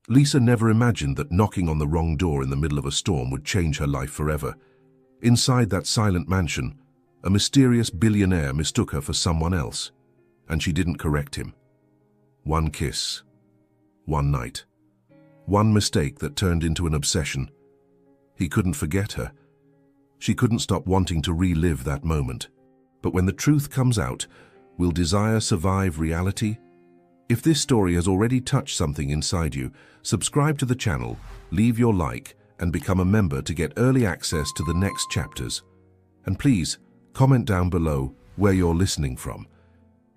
Lisa never imagined that knocking on the wrong door in the middle of a storm would change her life forever. Inside that silent mansion, a mysterious billionaire mistook her for someone else, and she didn't correct him. One kiss, one night, one mistake that turned into an obsession. He couldn't forget her. She couldn't stop wanting to relive that moment. But when the truth comes out, will desire survive reality? If this story has already touched something inside you, subscribe to the channel, leave your like, and become a member to get early access to the next chapters. And please, comment down below where you're listening from.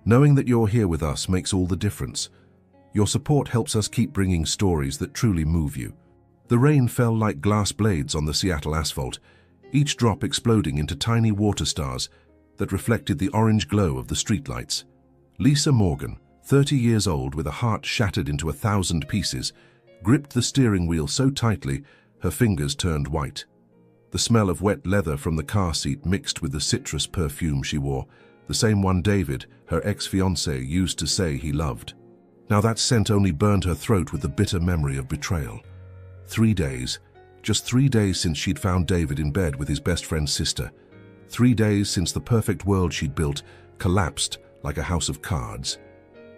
Knowing that you're here with us makes all the difference. Your support helps us keep bringing stories that truly move you. The rain fell like glass blades on the Seattle asphalt, each drop exploding into tiny water stars that reflected the orange glow of the streetlights. Lisa Morgan, 30 years old with a heart shattered into 1,000 pieces, gripped the steering wheel so tightly her fingers turned white. The smell of wet leather from the car seat mixed with the citrus perfume she wore, the same one David, her ex-fiancé, used to say he loved. Now that scent only burned her throat with the bitter memory of betrayal. 3 days, just 3 days since she'd found David in bed with his best friend's sister. 3 days since the perfect world she'd built collapsed like a house of cards.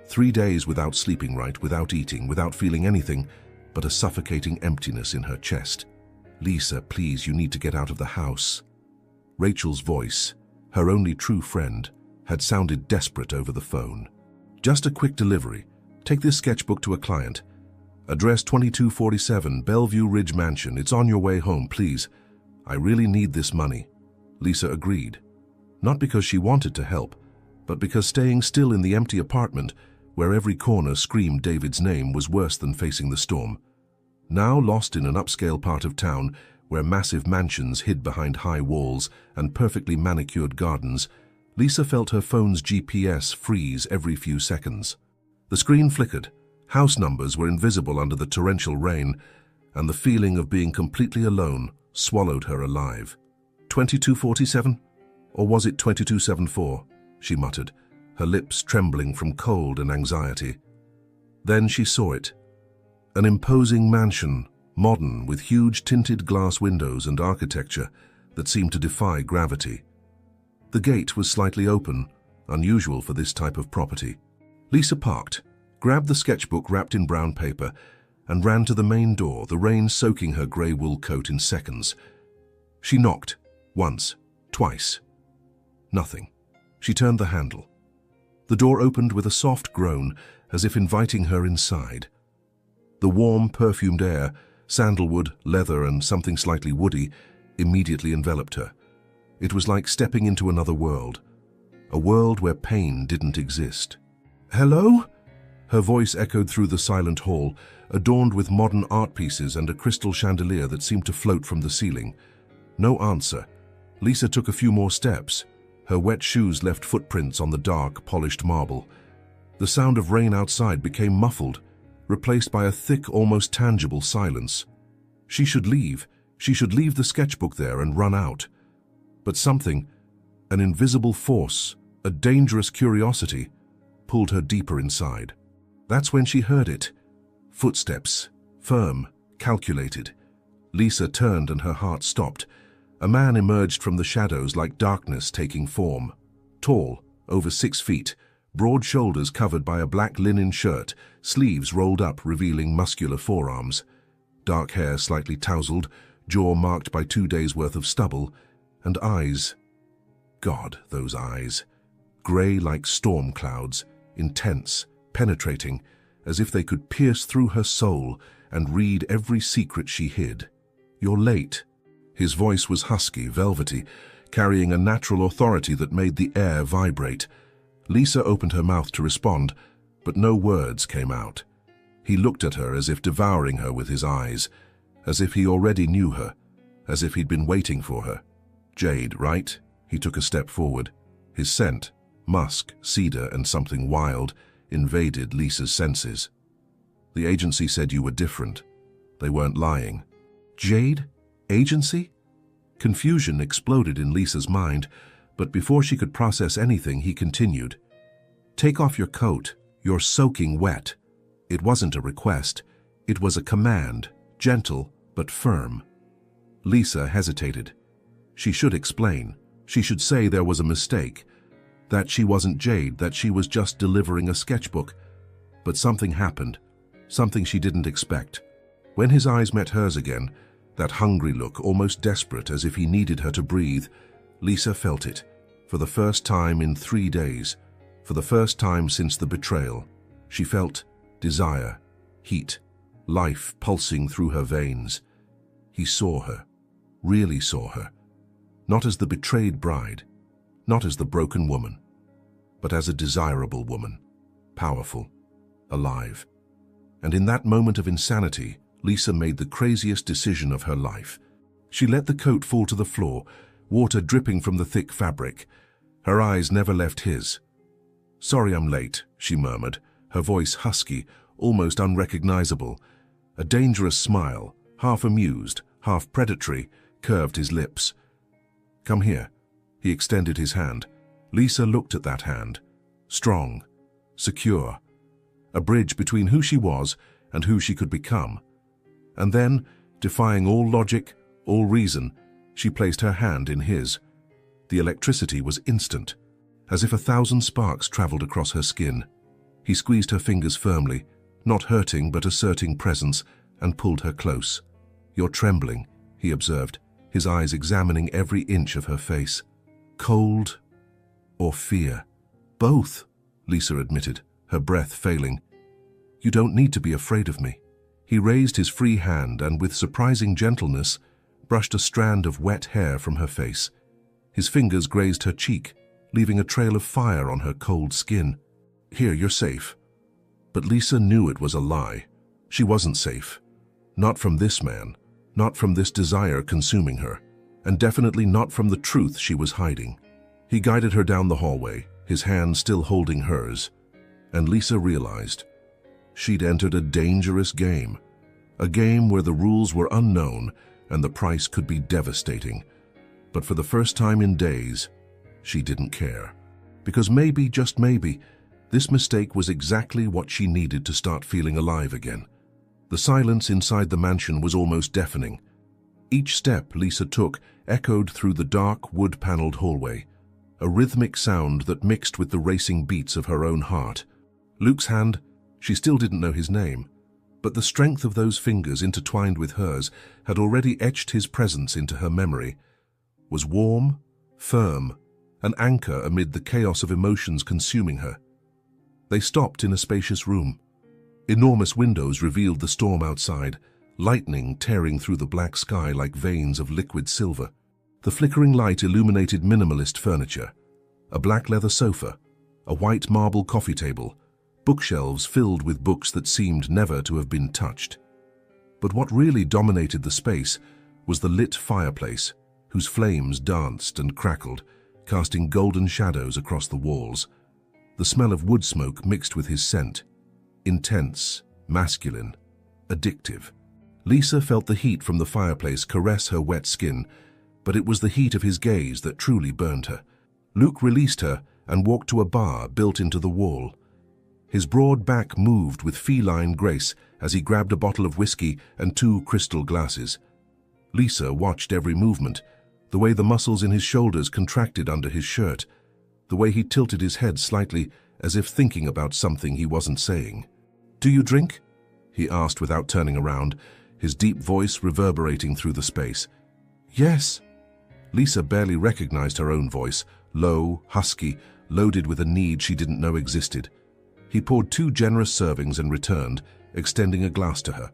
3 days without sleeping right, without eating, without feeling anything but a suffocating emptiness in her chest. Lisa, please, you need to get out of the house. Rachel's voice, her only true friend, had sounded desperate over the phone. Just a quick delivery. Take this sketchbook to a client. Address 2247 Bellevue Ridge Mansion. It's on your way home, please. I really need this money. Lisa agreed. Not because she wanted to help, but because staying still in the empty apartment, where every corner screamed David's name, was worse than facing the storm. Now lost in an upscale part of town, where massive mansions hid behind high walls and perfectly manicured gardens, Lisa felt her phone's GPS freeze every few seconds. The screen flickered, house numbers were invisible under the torrential rain, and the feeling of being completely alone swallowed her alive. 2247? Or was it 2274? She muttered, her lips trembling from cold and anxiety. Then she saw it. An imposing mansion, modern, with huge tinted glass windows and architecture that seemed to defy gravity. The gate was slightly open, unusual for this type of property. Lisa parked, grabbed the sketchbook wrapped in brown paper, and ran to the main door, the rain soaking her grey wool coat in seconds. She knocked, once, twice. Nothing. She turned the handle. The door opened with a soft groan, as if inviting her inside. The warm, perfumed air, sandalwood, leather, and something slightly woody, immediately enveloped her. It was like stepping into another world, a world where pain didn't exist. "Hello?" Her voice echoed through the silent hall, adorned with modern art pieces and a crystal chandelier that seemed to float from the ceiling. No answer. Lisa took a few more steps. Her wet shoes left footprints on the dark, polished marble. The sound of rain outside became muffled, replaced by a thick, almost tangible silence. She should leave. She should leave the sketchbook there and run out. But something, an invisible force, a dangerous curiosity, pulled her deeper inside. That's when she heard it. Footsteps, firm, calculated. Lisa turned and her heart stopped. A man emerged from the shadows like darkness taking form. Tall, over 6 feet, broad shoulders covered by a black linen shirt, sleeves rolled up revealing muscular forearms. Dark hair slightly tousled, jaw marked by 2 days' worth of stubble, and eyes. God, those eyes. Grey like storm clouds, intense, penetrating, as if they could pierce through her soul and read every secret she hid. "You're late." His voice was husky, velvety, carrying a natural authority that made the air vibrate. Lisa opened her mouth to respond, but no words came out. He looked at her as if devouring her with his eyes, as if he already knew her, as if he'd been waiting for her. "Jade, right?" He took a step forward. His scent, musk, cedar, and something wild, invaded Lisa's senses. "The agency said you were different. They weren't lying." Jade? Agency? Confusion exploded in Lisa's mind, but before she could process anything, he continued. "Take off your coat. You're soaking wet." It wasn't a request. It was a command, gentle but firm. Lisa hesitated. She should explain. She should say there was a mistake, that she wasn't Jade, that she was just delivering a sketchbook. But something happened, something she didn't expect. When his eyes met hers again, that hungry look, almost desperate, as if he needed her to breathe, Lisa felt it, for the first time in 3 days, for the first time since the betrayal. She felt desire, heat, life pulsing through her veins. He saw her, really saw her, not as the betrayed bride, not as the broken woman, but as a desirable woman, powerful, alive. And in that moment of insanity, Lisa made the craziest decision of her life. She let the coat fall to the floor, water dripping from the thick fabric. Her eyes never left his. "Sorry I'm late," she murmured, her voice husky, almost unrecognizable. A dangerous smile, half amused, half predatory, curved his lips. "Come here." He extended his hand. Lisa looked at that hand. Strong, secure, a bridge between who she was and who she could become. And then, defying all logic, all reason, she placed her hand in his. The electricity was instant, as if 1,000 sparks traveled across her skin. He squeezed her fingers firmly, not hurting but asserting presence, and pulled her close. "You're trembling," he observed, his eyes examining every inch of her face. "Cold or fear?" "Both," Lisa admitted, her breath failing. "You don't need to be afraid of me." He raised his free hand and, with surprising gentleness, brushed a strand of wet hair from her face. His fingers grazed her cheek, leaving a trail of fire on her cold skin. "Here, you're safe." But Lisa knew it was a lie. She wasn't safe. Not from this man, not from this desire consuming her, and definitely not from the truth she was hiding. He guided her down the hallway, his hand still holding hers, and Lisa realized she'd entered a dangerous game, a game where the rules were unknown and the price could be devastating. But for the first time in days, she didn't care. Because maybe, just maybe, this mistake was exactly what she needed to start feeling alive again. The silence inside the mansion was almost deafening. Each step Lisa took echoed through the dark, wood-paneled hallway, a rhythmic sound that mixed with the racing beats of her own heart. Luke's hand, she still didn't know his name, but the strength of those fingers intertwined with hers had already etched his presence into her memory, was warm, firm, an anchor amid the chaos of emotions consuming her. They stopped in a spacious room. Enormous windows revealed the storm outside, lightning tearing through the black sky like veins of liquid silver. The flickering light illuminated minimalist furniture, a black leather sofa, a white marble coffee table, bookshelves filled with books that seemed never to have been touched. But what really dominated the space was the lit fireplace, whose flames danced and crackled, casting golden shadows across the walls. The smell of wood smoke mixed with his scent, intense, masculine, addictive. Lisa felt the heat from the fireplace caress her wet skin, but it was the heat of his gaze that truly burned her. Luke released her and walked to a bar built into the wall. His broad back moved with feline grace as he grabbed a bottle of whiskey and 2 crystal glasses. Lisa watched every movement, the way the muscles in his shoulders contracted under his shirt, the way he tilted his head slightly as if thinking about something he wasn't saying. "Do you drink?" he asked without turning around, his deep voice reverberating through the space. "Yes." Lisa barely recognized her own voice, low, husky, loaded with a need she didn't know existed. He poured 2 generous servings and returned, extending a glass to her.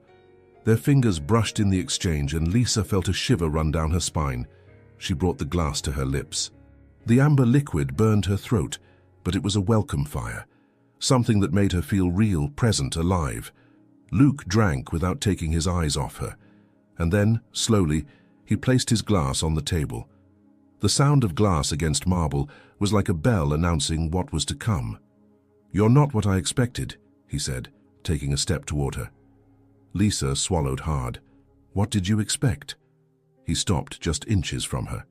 Their fingers brushed in the exchange and Lisa felt a shiver run down her spine. She brought the glass to her lips. The amber liquid burned her throat, but it was a welcome fire, something that made her feel real, present, alive. Luke drank without taking his eyes off her, and then, slowly, he placed his glass on the table. The sound of glass against marble was like a bell announcing what was to come. "You're not what I expected," he said, taking a step toward her. Lisa swallowed hard. "What did you expect?" He stopped just inches from her.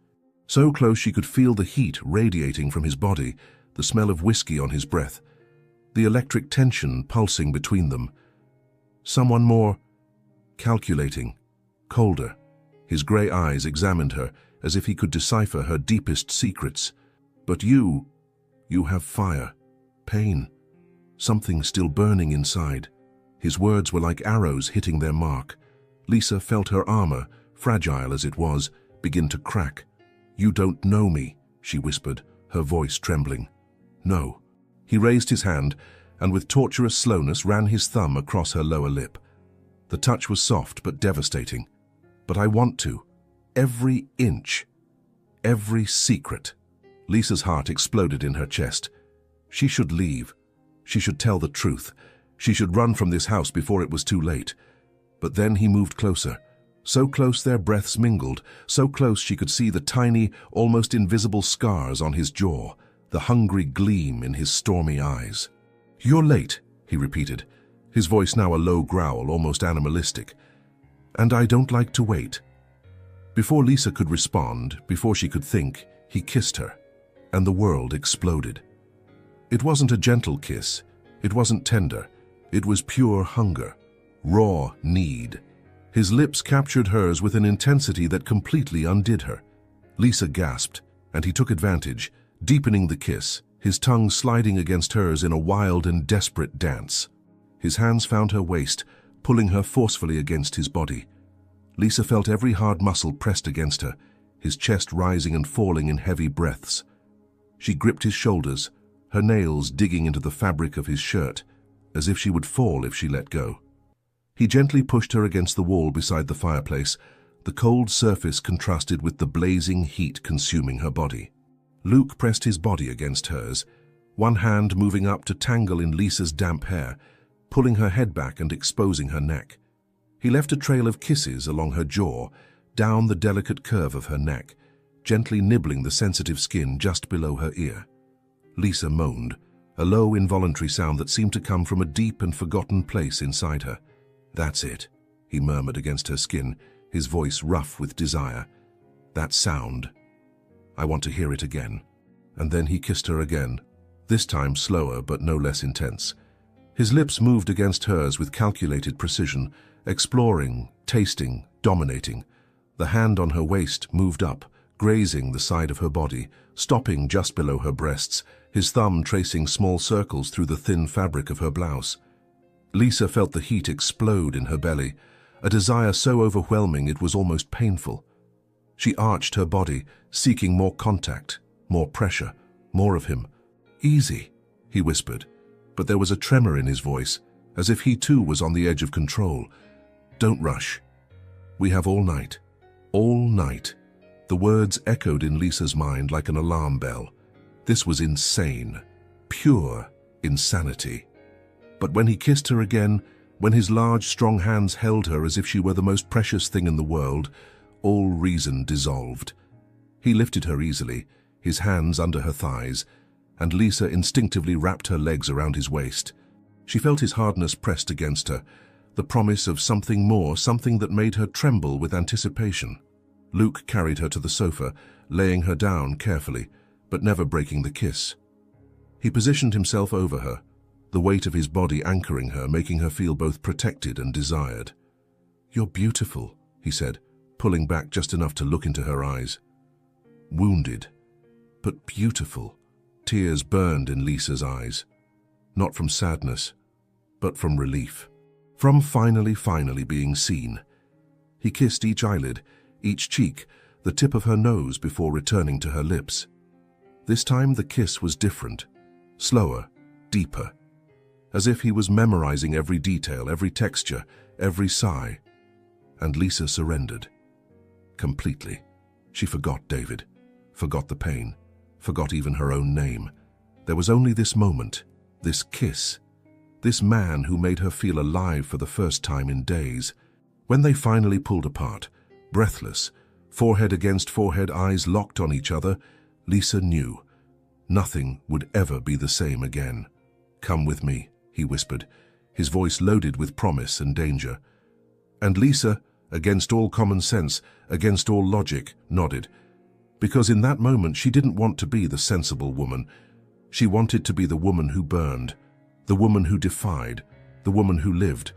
So close she could feel the heat radiating from his body, the smell of whiskey on his breath, the electric tension pulsing between them. "Someone more," calculating, colder. His grey eyes examined her as if he could decipher her deepest secrets. But you have fire, pain, something still burning inside. His words were like arrows hitting their mark. Lisa felt her armor, fragile as it was, begin to crack. "You don't know me," she whispered, her voice trembling. "No." He raised his hand and with torturous slowness ran his thumb across her lower lip. The touch was soft but devastating. "But I want to. Every inch. Every secret." Lisa's heart exploded in her chest. She should leave. She should tell the truth. She should run from this house before it was too late. But then he moved closer. So close their breaths mingled, so close she could see the tiny, almost invisible scars on his jaw, the hungry gleam in his stormy eyes. "You're late," he repeated, his voice now a low growl, almost animalistic. "And I don't like to wait." Before Lisa could respond, before she could think, he kissed her, and the world exploded. It wasn't a gentle kiss. It wasn't tender. It was pure hunger, raw need. His lips captured hers with an intensity that completely undid her. Lisa gasped, and he took advantage, deepening the kiss, his tongue sliding against hers in a wild and desperate dance. His hands found her waist, pulling her forcefully against his body. Lisa felt every hard muscle pressed against her, his chest rising and falling in heavy breaths. She gripped his shoulders, her nails digging into the fabric of his shirt, as if she would fall if she let go. He gently pushed her against the wall beside the fireplace. The cold surface contrasted with the blazing heat consuming her body. Luke pressed his body against hers, one hand moving up to tangle in Lisa's damp hair, pulling her head back and exposing her neck. He left a trail of kisses along her jaw, down the delicate curve of her neck, gently nibbling the sensitive skin just below her ear. Lisa moaned, a low, involuntary sound that seemed to come from a deep and forgotten place inside her. "That's it," he murmured against her skin, his voice rough with desire. "That sound. I want to hear it again." And then he kissed her again, this time slower but no less intense. His lips moved against hers with calculated precision, exploring, tasting, dominating. The hand on her waist moved up, grazing the side of her body, stopping just below her breasts, his thumb tracing small circles through the thin fabric of her blouse. Lisa felt the heat explode in her belly, a desire so overwhelming it was almost painful. She arched her body, seeking more contact, more pressure, more of him. "Easy," he whispered, but there was a tremor in his voice, as if he too was on the edge of control. "Don't rush. We have all night. All night." The words echoed in Lisa's mind like an alarm bell. This was insane, pure insanity. But when he kissed her again, when his large, strong hands held her as if she were the most precious thing in the world, all reason dissolved. He lifted her easily, his hands under her thighs, and Lisa instinctively wrapped her legs around his waist. She felt his hardness pressed against her, the promise of something more, something that made her tremble with anticipation. Luke carried her to the sofa, laying her down carefully, but never breaking the kiss. He positioned himself over her, the weight of his body anchoring her, making her feel both protected and desired. "You're beautiful," he said, pulling back just enough to look into her eyes. Wounded, but beautiful. Tears burned in Lisa's eyes, not from sadness, but from relief, from finally being seen. He kissed each eyelid, each cheek, the tip of her nose before returning to her lips. This time the kiss was different, slower, deeper, as if he was memorizing every detail, every texture, every sigh. And Lisa surrendered. Completely. She forgot David, forgot the pain, forgot even her own name. There was only this moment, this kiss, this man who made her feel alive for the first time in days. When they finally pulled apart, breathless, forehead against forehead, eyes locked on each other, Lisa knew nothing would ever be the same again. "Come with me," he whispered, his voice loaded with promise and danger. And Lisa, against all common sense, against all logic, nodded. Because in that moment she didn't want to be the sensible woman. She wanted to be the woman who burned, the woman who defied, the woman who lived.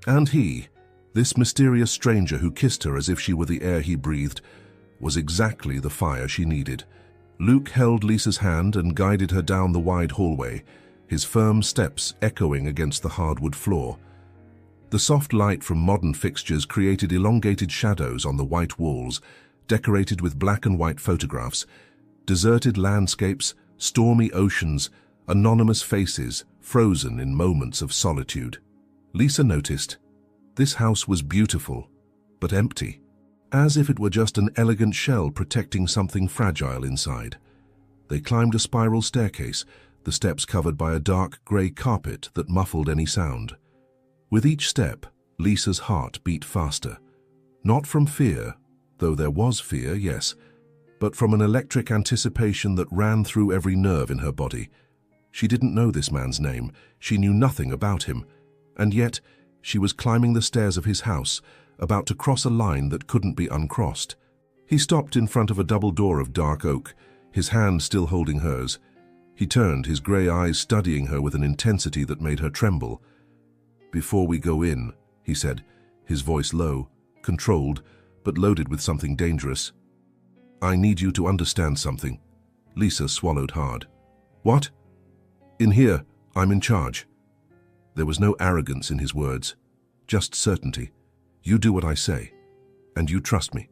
And he This mysterious stranger who kissed her as if she were the air he breathed was exactly the fire she needed. Luke held Lisa's hand and guided her down the wide hallway, his firm steps echoing against the hardwood floor. The soft light from modern fixtures created elongated shadows on the white walls, decorated with black and white photographs, deserted landscapes, stormy oceans, anonymous faces, frozen in moments of solitude. Lisa noticed. This house was beautiful, but empty, as if it were just an elegant shell protecting something fragile inside. They climbed a spiral staircase, the steps covered by a dark grey carpet that muffled any sound. With each step, Lisa's heart beat faster. Not from fear, though there was fear, yes, but from an electric anticipation that ran through every nerve in her body. She didn't know this man's name, she knew nothing about him, and yet she was climbing the stairs of his house, about to cross a line that couldn't be uncrossed. He stopped in front of a double door of dark oak, his hand still holding hers. He turned, his grey eyes studying her with an intensity that made her tremble. "Before we go in," he said, his voice low, controlled, but loaded with something dangerous. "I need you to understand something." Lisa swallowed hard. "What?" "In here, I'm in charge." There was no arrogance in his words, just certainty. "You do what I say, and you trust me.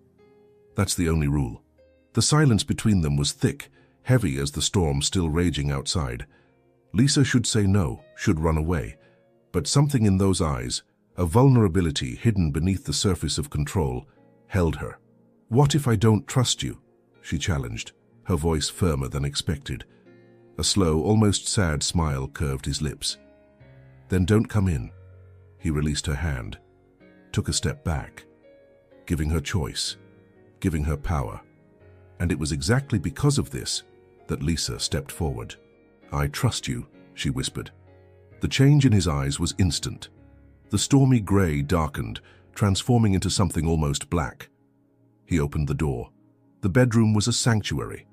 That's the only rule." The silence between them was thick, heavy as the storm still raging outside. Lisa should say no, should run away, but something in those eyes, a vulnerability hidden beneath the surface of control, held her. "What if I don't trust you?" she challenged, her voice firmer than expected. A slow, almost sad smile curved his lips. "Then don't come in." He released her hand, took a step back, giving her choice, giving her power. And it was exactly because of this that Lisa stepped forward. "I trust you," she whispered. The change in his eyes was instant. The stormy grey darkened, transforming into something almost black. He opened the door. The bedroom was a sanctuary.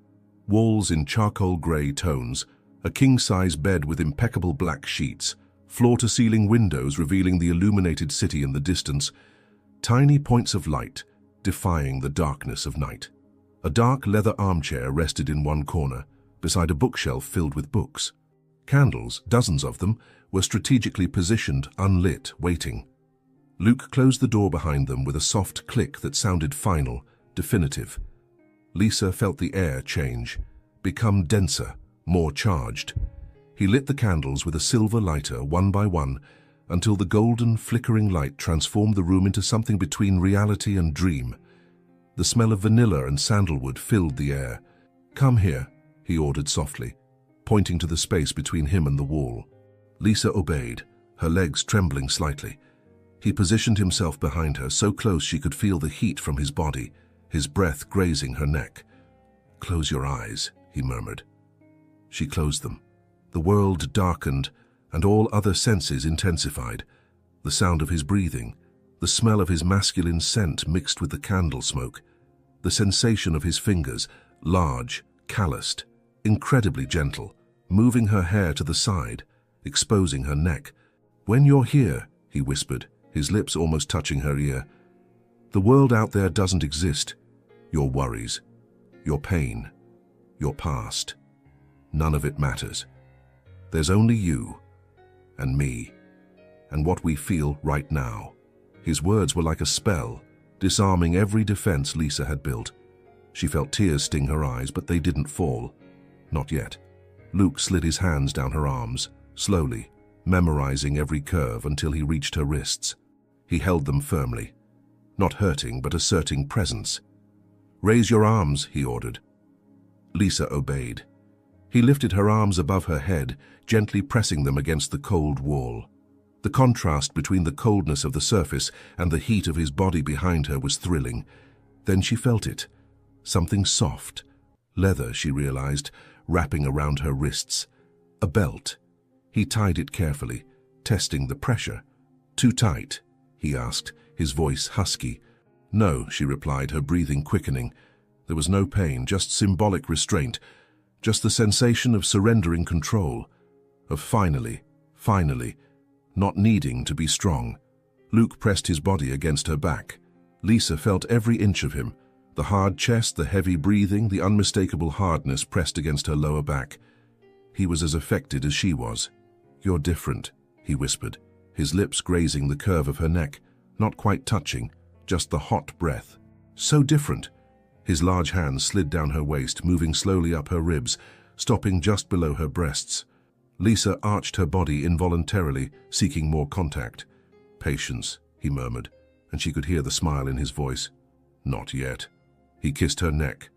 Walls in charcoal grey tones, a king-size bed with impeccable black sheets, floor-to-ceiling windows revealing the illuminated city in the distance, tiny points of light defying the darkness of night. A dark leather armchair rested in one corner, beside a bookshelf filled with books. Candles, dozens of them, were strategically positioned, unlit, waiting. Luke closed the door behind them with a soft click that sounded final, definitive. Lisa felt the air change, become denser, more charged. He lit the candles with a silver lighter, one by one, until the golden, flickering light transformed the room into something between reality and dream. The smell of vanilla and sandalwood filled the air. "Come here," he ordered softly, pointing to the space between him and the wall. Lisa obeyed, her legs trembling slightly. He positioned himself behind her, so close she could feel the heat from his body, his breath grazing her neck. "Close your eyes," he murmured. She closed them. The world darkened, and all other senses intensified. The sound of his breathing, the smell of his masculine scent mixed with the candle smoke, the sensation of his fingers, large, calloused, incredibly gentle, moving her hair to the side, exposing her neck. "When you're here," he whispered, his lips almost touching her ear, "the world out there doesn't exist. Your worries, your pain, your past, none of it matters. There's only you and me and what we feel right now." His words were like a spell, disarming every defense Lisa had built. She felt tears sting her eyes, but they didn't fall. Not yet. Luke slid his hands down her arms, slowly, memorizing every curve until he reached her wrists. He held them firmly, not hurting but asserting presence. "Raise your arms," he ordered. Lisa obeyed. He lifted her arms above her head, gently pressing them against the cold wall. The contrast between the coldness of the surface and the heat of his body behind her was thrilling. Then she felt it. Something soft, leather, she realized, wrapping around her wrists. A belt. He tied it carefully, testing the pressure. "Too tight?" he asked, his voice husky. "No," she replied, her breathing quickening. There was no pain, just symbolic restraint, just the sensation of surrendering control, of finally, not needing to be strong. Luke pressed his body against her back. Lisa felt every inch of him. The hard chest, the heavy breathing, the unmistakable hardness pressed against her lower back. He was as affected as she was. "You're different," he whispered, his lips grazing the curve of her neck, not quite touching, just the hot breath. "So different." His large hands slid down her waist, moving slowly up her ribs, stopping just below her breasts. Lisa arched her body involuntarily, seeking more contact. "Patience," he murmured, and she could hear the smile in his voice. "Not yet." He kissed her neck,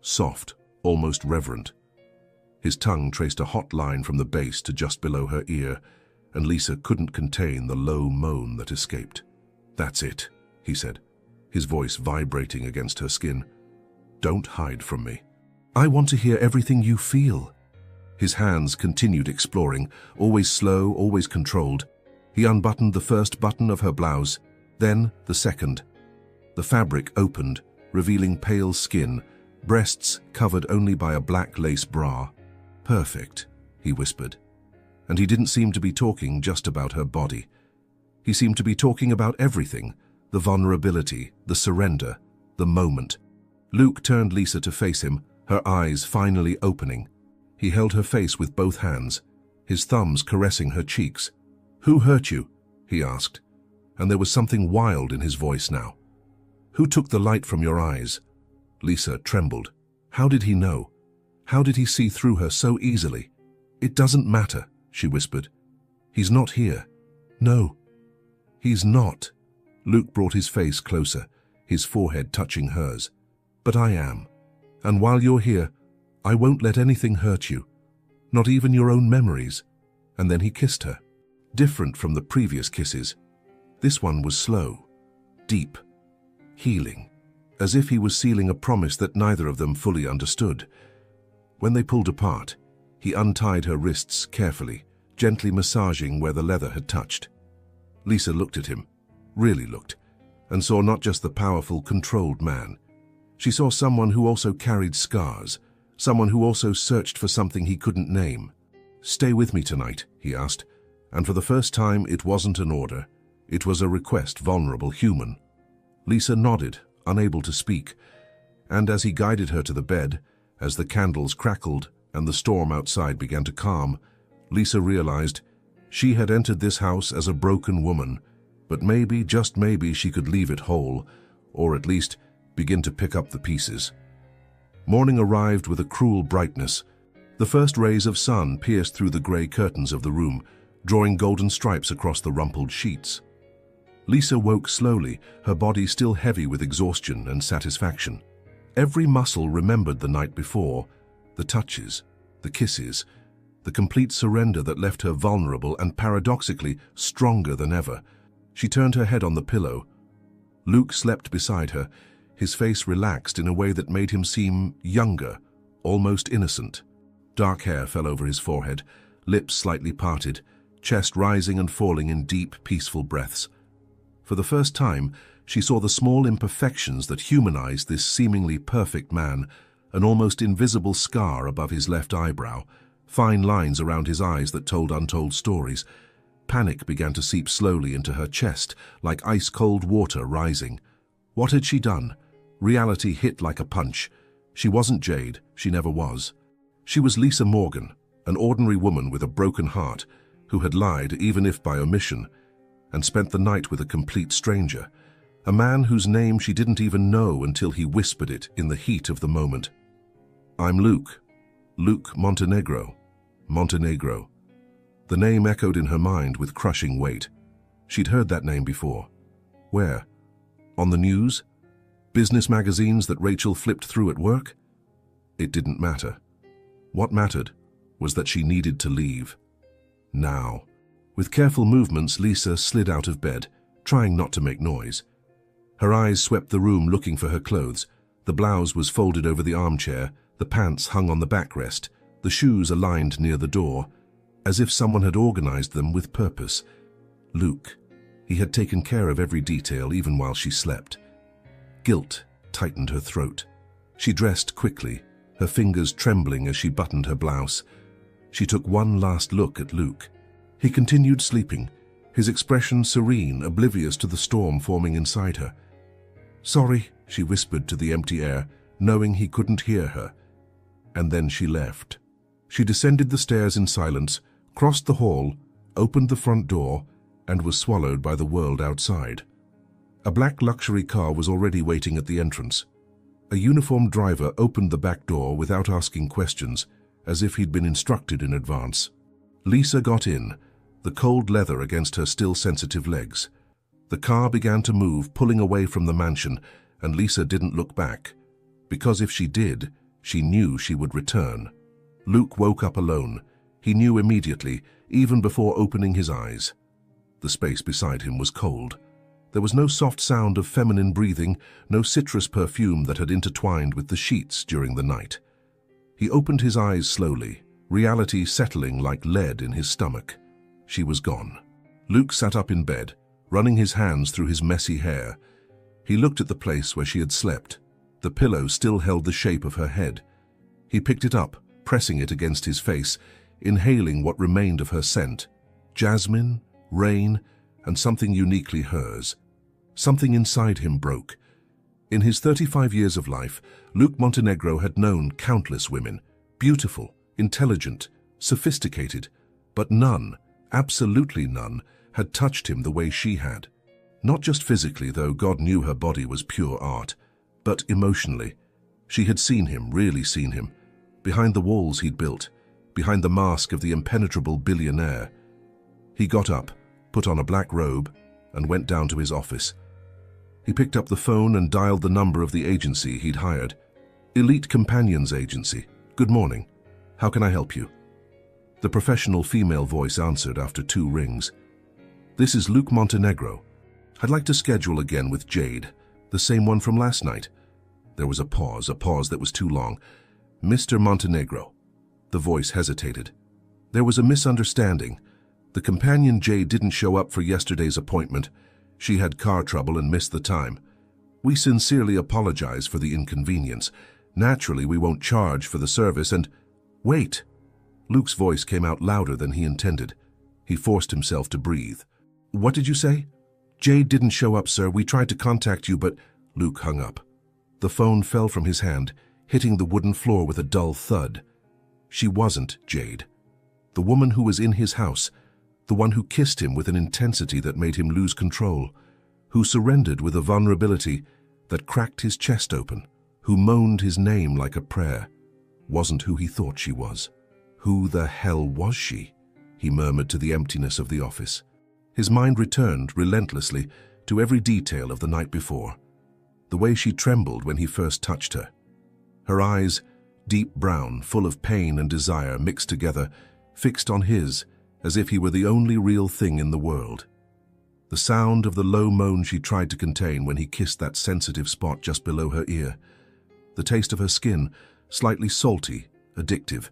soft, almost reverent. His tongue traced a hot line from the base to just below her ear, and Lisa couldn't contain the low moan that escaped. "That's it," he said, his voice vibrating against her skin. "Don't hide from me. I want to hear everything you feel." His hands continued exploring, always slow, always controlled. He unbuttoned the first button of her blouse, then the second. The fabric opened, revealing pale skin, breasts covered only by a black lace bra. "Perfect," he whispered. And he didn't seem to be talking just about her body. He seemed to be talking about everything, the vulnerability, the surrender, the moment. Luke turned Lisa to face him, her eyes finally opening. He held her face with both hands, his thumbs caressing her cheeks. "Who hurt you?" he asked, and there was something wild in his voice now. "Who took the light from your eyes?" Lisa trembled. How did he know? How did he see through her so easily? "It doesn't matter," she whispered. "He's not here." "No, he's not." Luke brought his face closer, his forehead touching hers. "But I am. And while you're here, I won't let anything hurt you, not even your own memories." And then he kissed her. Different from the previous kisses. This one was slow, deep, healing, as if he was sealing a promise that neither of them fully understood. When they pulled apart, he untied her wrists carefully, gently massaging where the leather had touched. Lisa looked at him, really looked, and saw not just the powerful, controlled man. She saw someone who also carried scars, someone who also searched for something he couldn't name. "Stay with me tonight," he asked, and for the first time it wasn't an order. It was a request, vulnerable, human. Lisa nodded, unable to speak, and as he guided her to the bed, as the candles crackled and the storm outside began to calm, Lisa realized she had entered this house as a broken woman, but maybe, just maybe, she could leave it whole, or at least begin to pick up the pieces. Morning arrived with a cruel brightness. The first rays of sun pierced through the grey curtains of the room, drawing golden stripes across the rumpled sheets. Lisa woke slowly, her body still heavy with exhaustion and satisfaction. Every muscle remembered the night before, the touches, the kisses, the complete surrender that left her vulnerable and paradoxically stronger than ever. She turned her head on the pillow. Luke slept beside her, his face relaxed in a way that made him seem younger, almost innocent. Dark hair fell over his forehead, lips slightly parted, chest rising and falling in deep, peaceful breaths. For the first time, she saw the small imperfections that humanized this seemingly perfect man, an almost invisible scar above his left eyebrow, fine lines around his eyes that told untold stories. Panic began to seep slowly into her chest, like ice-cold water rising. What had she done? Reality hit like a punch. She wasn't Jade, she never was. She was Lisa Morgan, an ordinary woman with a broken heart, who had lied, even if by omission, and spent the night with a complete stranger, a man whose name she didn't even know until he whispered it in the heat of the moment. "I'm Luke. Luke Montenegro. Montenegro." The name echoed in her mind with crushing weight. She'd heard that name before. Where? On the news? Business magazines that Rachel flipped through at work? It didn't matter. What mattered was that she needed to leave. Now. With careful movements, Lisa slid out of bed, trying not to make noise. Her eyes swept the room looking for her clothes. The blouse was folded over the armchair, the pants hung on the backrest, the shoes aligned near the door, as if someone had organized them with purpose. Luke. He had taken care of every detail, even while she slept. Guilt tightened her throat. She dressed quickly, her fingers trembling as she buttoned her blouse. She took one last look at Luke. He continued sleeping, his expression serene, oblivious to the storm forming inside her. "Sorry," she whispered to the empty air, knowing he couldn't hear her. And then she left. She descended the stairs in silence, crossed the hall, opened the front door, and was swallowed by the world outside. A black luxury car was already waiting at the entrance. A uniformed driver opened the back door without asking questions, as if he'd been instructed in advance. Lisa got in, the cold leather against her still sensitive legs. The car began to move, pulling away from the mansion, and Lisa didn't look back, because if she did, she knew she would return. Luke woke up alone. He knew immediately, even before opening his eyes. The space beside him was cold. There was no soft sound of feminine breathing, no citrus perfume that had intertwined with the sheets during the night. He opened his eyes slowly, reality settling like lead in his stomach. She was gone. Luke sat up in bed, running his hands through his messy hair. He looked at the place where she had slept. The pillow still held the shape of her head. He picked it up, pressing it against his face, inhaling what remained of her scent. Jasmine, rain, and something uniquely hers. Something inside him broke. In his 35 years of life, Luke Montenegro had known countless women, beautiful, intelligent, sophisticated, but none, absolutely none, had touched him the way she had. Not just physically, though God knew her body was pure art, but emotionally. She had seen him, really seen him, behind the walls he'd built, behind the mask of the impenetrable billionaire. He got up, put on a black robe, and went down to his office. He picked up the phone and dialed the number of the agency he'd hired. Elite Companions Agency. "Good morning. How can I help you?" The professional female voice answered after 2 rings. "This is Luke Montenegro. I'd like to schedule again with Jade, the same one from last night." There was a pause that was too long. "Mr. Montenegro." The voice hesitated. "There was a misunderstanding. The companion Jade didn't show up for yesterday's appointment. She had car trouble and missed the time. We sincerely apologize for the inconvenience. Naturally, we won't charge for the service and—" "Wait!" Luke's voice came out louder than he intended. He forced himself to breathe. "What did you say?" "Jade didn't show up, sir. We tried to contact you, but—" Luke hung up. The phone fell from his hand, hitting the wooden floor with a dull thud. She wasn't Jade. The woman who was in his house, the one who kissed him with an intensity that made him lose control, who surrendered with a vulnerability that cracked his chest open, who moaned his name like a prayer, wasn't who he thought she was. Who the hell was she? He murmured to the emptiness of the office. His mind returned relentlessly to every detail of the night before. The way she trembled when he first touched her. Her eyes, deep brown, full of pain and desire mixed together, fixed on his, as if he were the only real thing in the world. The sound of the low moan she tried to contain when he kissed that sensitive spot just below her ear. The taste of her skin, slightly salty, addictive.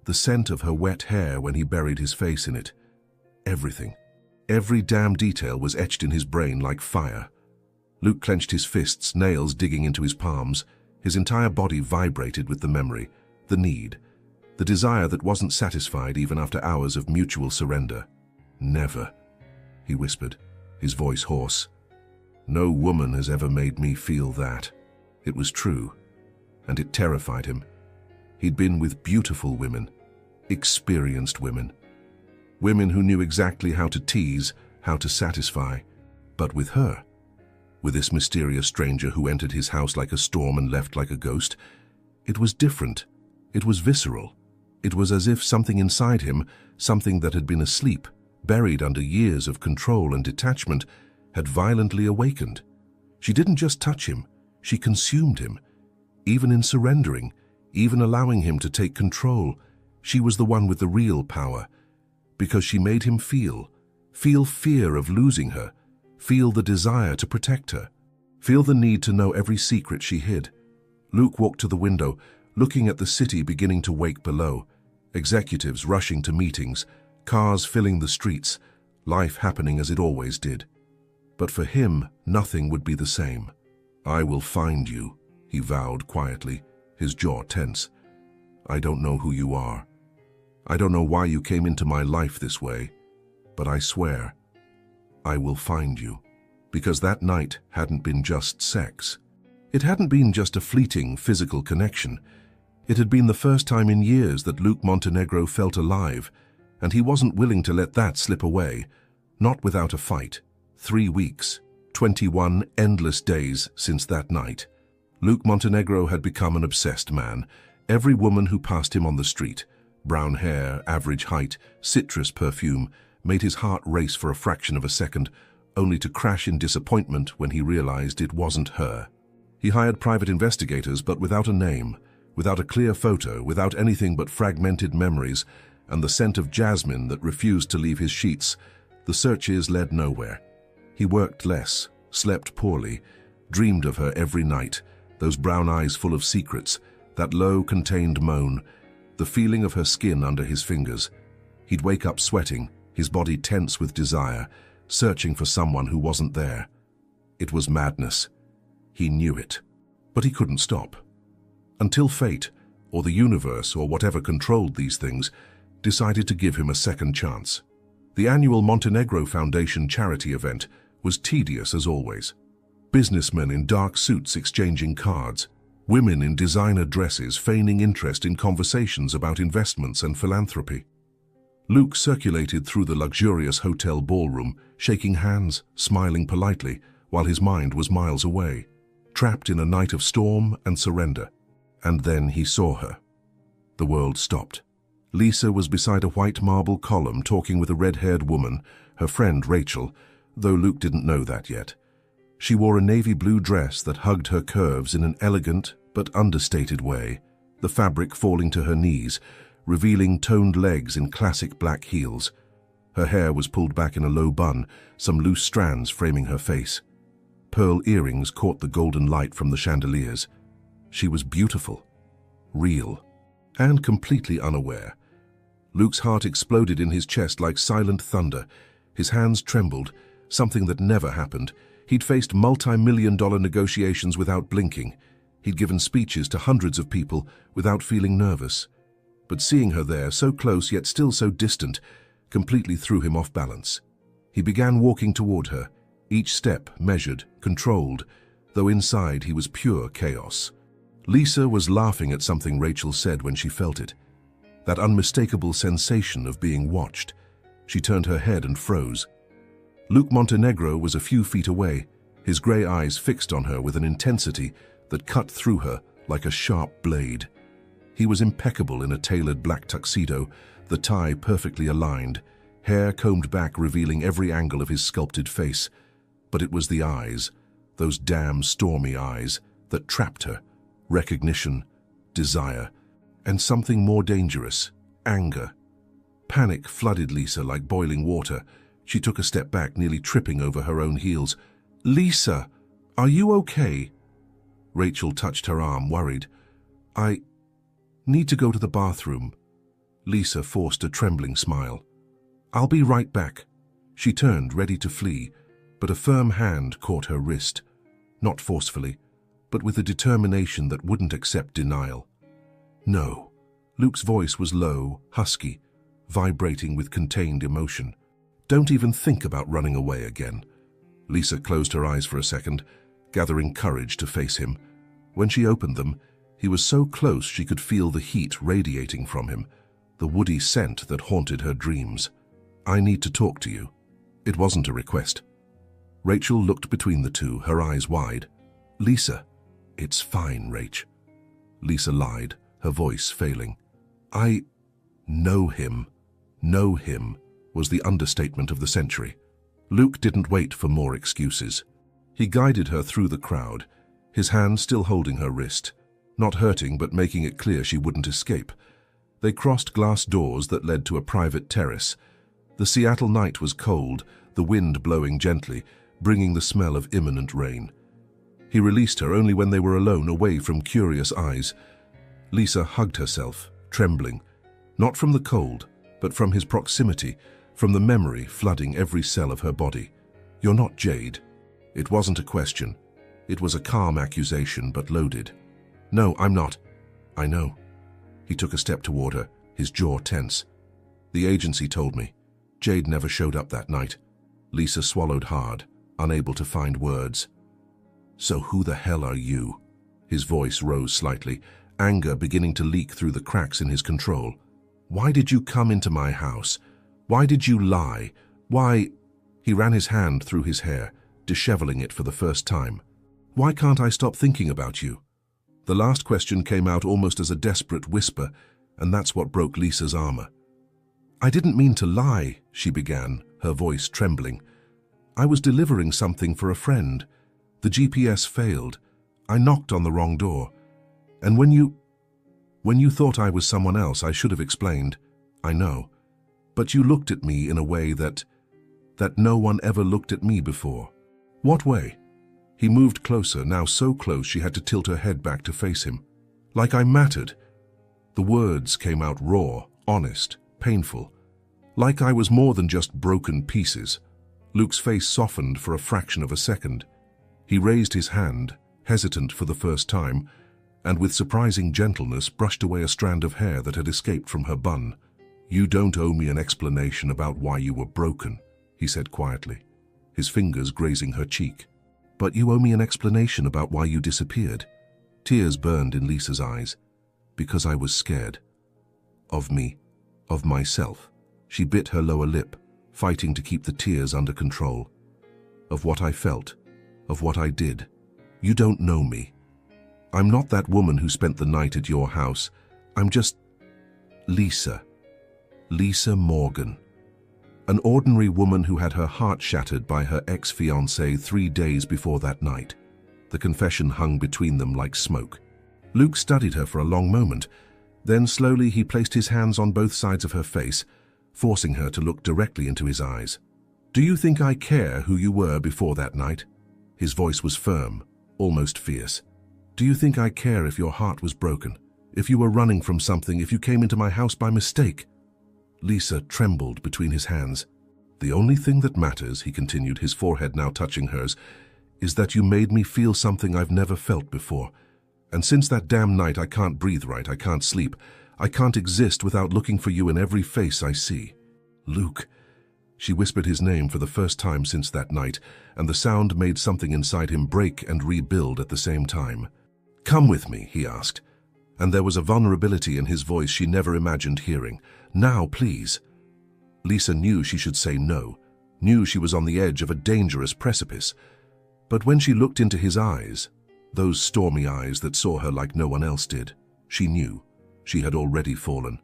The scent of her wet hair when he buried his face in it. Everything. Every damn detail was etched in his brain like fire. Luke clenched his fists, nails digging into his palms. His entire body vibrated with the memory, the need, the desire that wasn't satisfied even after hours of mutual surrender. "Never," he whispered, his voice hoarse. "No woman has ever made me feel that." It was true, and it terrified him. He'd been with beautiful women, experienced women. Women who knew exactly how to tease, how to satisfy. But with her, with this mysterious stranger who entered his house like a storm and left like a ghost, it was different. It was visceral. It was as if something inside him, something that had been asleep, buried under years of control and detachment, had violently awakened. She didn't just touch him, she consumed him. Even in surrendering, even allowing him to take control, she was the one with the real power. Because she made him feel fear of losing her, feel the desire to protect her, feel the need to know every secret she hid. Luke walked to the window, looking at the city beginning to wake below, executives rushing to meetings, cars filling the streets, life happening as it always did. But for him, nothing would be the same. "I will find you," he vowed quietly, his jaw tense. "I don't know who you are. I don't know why you came into my life this way, but I swear, I will find you. Because that night hadn't been just sex. It hadn't been just a fleeting physical connection. It had been the first time in years that Luke Montenegro felt alive, and he wasn't willing to let that slip away, not without a fight. 3 weeks, 21 endless days since that night. Luke Montenegro had become an obsessed man. Every woman who passed him on the street, brown hair, average height, citrus perfume, made his heart race for a fraction of a second, only to crash in disappointment when he realized it wasn't her. He hired private investigators, but without a name, without a clear photo, without anything but fragmented memories and the scent of jasmine that refused to leave his sheets, the searches led nowhere. He worked less, slept poorly, dreamed of her every night, those brown eyes full of secrets, that low, contained moan, the feeling of her skin under his fingers. He'd wake up sweating, his body tense with desire, searching for someone who wasn't there. It was madness. He knew it. But he couldn't stop. Until fate, or the universe, or whatever controlled these things, decided to give him a second chance. The annual Montenegro Foundation charity event was tedious as always. Businessmen in dark suits exchanging cards, women in designer dresses feigning interest in conversations about investments and philanthropy. Luke circulated through the luxurious hotel ballroom, shaking hands, smiling politely, while his mind was miles away, trapped in a night of storm and surrender. And then he saw her. The world stopped. Lisa was beside a white marble column talking with a red-haired woman, her friend Rachel, though Luke didn't know that yet. She wore a navy blue dress that hugged her curves in an elegant but understated way, the fabric falling to her knees, revealing toned legs in classic black heels. Her hair was pulled back in a low bun, some loose strands framing her face. Pearl earrings caught the golden light from the chandeliers. She was beautiful, real, and completely unaware. Luke's heart exploded in his chest like silent thunder. His hands trembled, something that never happened. He'd faced multi-million-dollar negotiations without blinking. He'd given speeches to hundreds of people without feeling nervous. But seeing her there, so close yet still so distant, completely threw him off balance. He began walking toward her, each step measured, controlled, though inside he was pure chaos. Lisa was laughing at something Rachel said when she felt it. That unmistakable sensation of being watched. She turned her head and froze. Luke Montenegro was a few feet away, his grey eyes fixed on her with an intensity that cut through her like a sharp blade. He was impeccable in a tailored black tuxedo, the tie perfectly aligned, hair combed back revealing every angle of his sculpted face. But it was the eyes, those damn stormy eyes, that trapped her. Recognition, desire, and something more dangerous, anger. Panic flooded Lisa like boiling water. She took a step back, nearly tripping over her own heels. "Lisa, are you okay?" Rachel touched her arm, worried. "I need to go to the bathroom." Lisa forced a trembling smile. "I'll be right back." She turned, ready to flee, but a firm hand caught her wrist, not forcefully, but with a determination that wouldn't accept denial. "No." Luke's voice was low, husky, vibrating with contained emotion. "Don't even think about running away again." Lisa closed her eyes for a second, gathering courage to face him. When she opened them, he was so close she could feel the heat radiating from him, the woody scent that haunted her dreams. "I need to talk to you." It wasn't a request. Rachel looked between the two, her eyes wide. "Lisa." "It's fine, Rach." Lisa lied, her voice failing. "I know him." "Know him" was the understatement of the century. Luke didn't wait for more excuses. He guided her through the crowd, his hand still holding her wrist, not hurting but making it clear she wouldn't escape. They crossed glass doors that led to a private terrace. The Seattle night was cold, the wind blowing gently, bringing the smell of imminent rain. He released her only when they were alone, away from curious eyes. Lisa hugged herself, trembling, not from the cold, but from his proximity, from the memory flooding every cell of her body. "You're not Jade." It wasn't a question. It was a calm accusation, but loaded. "No, I'm not." "I know." He took a step toward her, his jaw tense. "The agency told me. Jade never showed up that night." Lisa swallowed hard, unable to find words. "So who the hell are you?" His voice rose slightly, anger beginning to leak through the cracks in his control. "Why did you come into my house? Why did you lie? Why—" He ran his hand through his hair, disheveling it for the first time. "Why can't I stop thinking about you?" The last question came out almost as a desperate whisper, and that's what broke Lisa's armor. "I didn't mean to lie," she began, her voice trembling. "I was delivering something for a friend. The GPS failed. I knocked on the wrong door. And when you thought I was someone else, I should have explained. I know. But you looked at me in a way that no one ever looked at me before." "What way?" He moved closer, now so close she had to tilt her head back to face him. "Like I mattered." The words came out raw, honest, painful. "Like I was more than just broken pieces." Luke's face softened for a fraction of a second. He raised his hand, hesitant for the first time, and with surprising gentleness brushed away a strand of hair that had escaped from her bun. "You don't owe me an explanation about why you were broken," he said quietly, his fingers grazing her cheek. "But you owe me an explanation about why you disappeared." Tears burned in Lisa's eyes. "Because I was scared. Of me. Of myself." She bit her lower lip, fighting to keep the tears under control. "Of what I felt. Of what I did. You don't know me. I'm not that woman who spent the night at your house. I'm just Lisa. Lisa Morgan. An ordinary woman who had her heart shattered by her ex-fiancé 3 days before that night." The confession hung between them like smoke. Luke studied her for a long moment. Then slowly he placed his hands on both sides of her face, forcing her to look directly into his eyes. "Do you think I care who you were before that night?" His voice was firm, almost fierce. "Do you think I care if your heart was broken? If you were running from something? If you came into my house by mistake?" Lisa trembled between his hands. "The only thing that matters," he continued, his forehead now touching hers, "is that you made me feel something I've never felt before. And since that damn night, I can't breathe right, I can't sleep. I can't exist without looking for you in every face I see." "Luke." She whispered his name for the first time since that night, and the sound made something inside him break and rebuild at the same time. "Come with me," he asked, and there was a vulnerability in his voice she never imagined hearing. "Now, please." Lisa knew she should say no, knew she was on the edge of a dangerous precipice. But when she looked into his eyes, those stormy eyes that saw her like no one else did, she knew she had already fallen.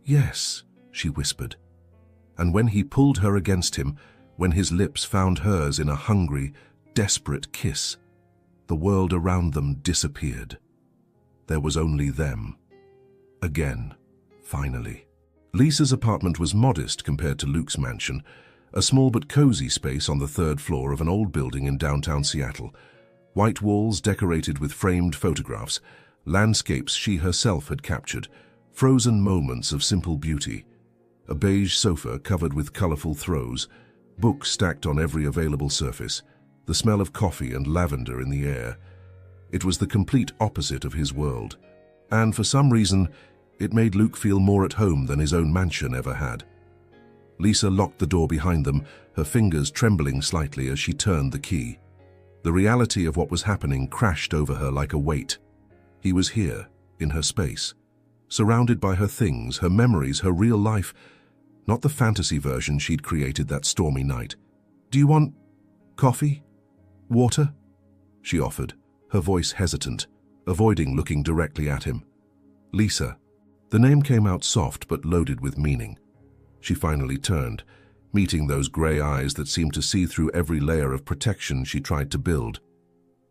"Yes," she whispered. And when he pulled her against him, when his lips found hers in a hungry, desperate kiss, the world around them disappeared. There was only them. Again, finally. Lisa's apartment was modest compared to Luke's mansion, a small but cozy space on the 3rd floor of an old building in downtown Seattle. White walls decorated with framed photographs, landscapes she herself had captured, frozen moments of simple beauty. A beige sofa covered with colorful throws, books stacked on every available surface, the smell of coffee and lavender in the air. It was the complete opposite of his world, and for some reason, it made Luke feel more at home than his own mansion ever had. Lisa locked the door behind them, her fingers trembling slightly as she turned the key. The reality of what was happening crashed over her like a weight. He was here, in her space, surrounded by her things, her memories, her real life, not the fantasy version she'd created that stormy night. "Do you want coffee? Water?" she offered, her voice hesitant, avoiding looking directly at him. "Lisa." The name came out soft but loaded with meaning. She finally turned, meeting those gray eyes that seemed to see through every layer of protection she tried to build.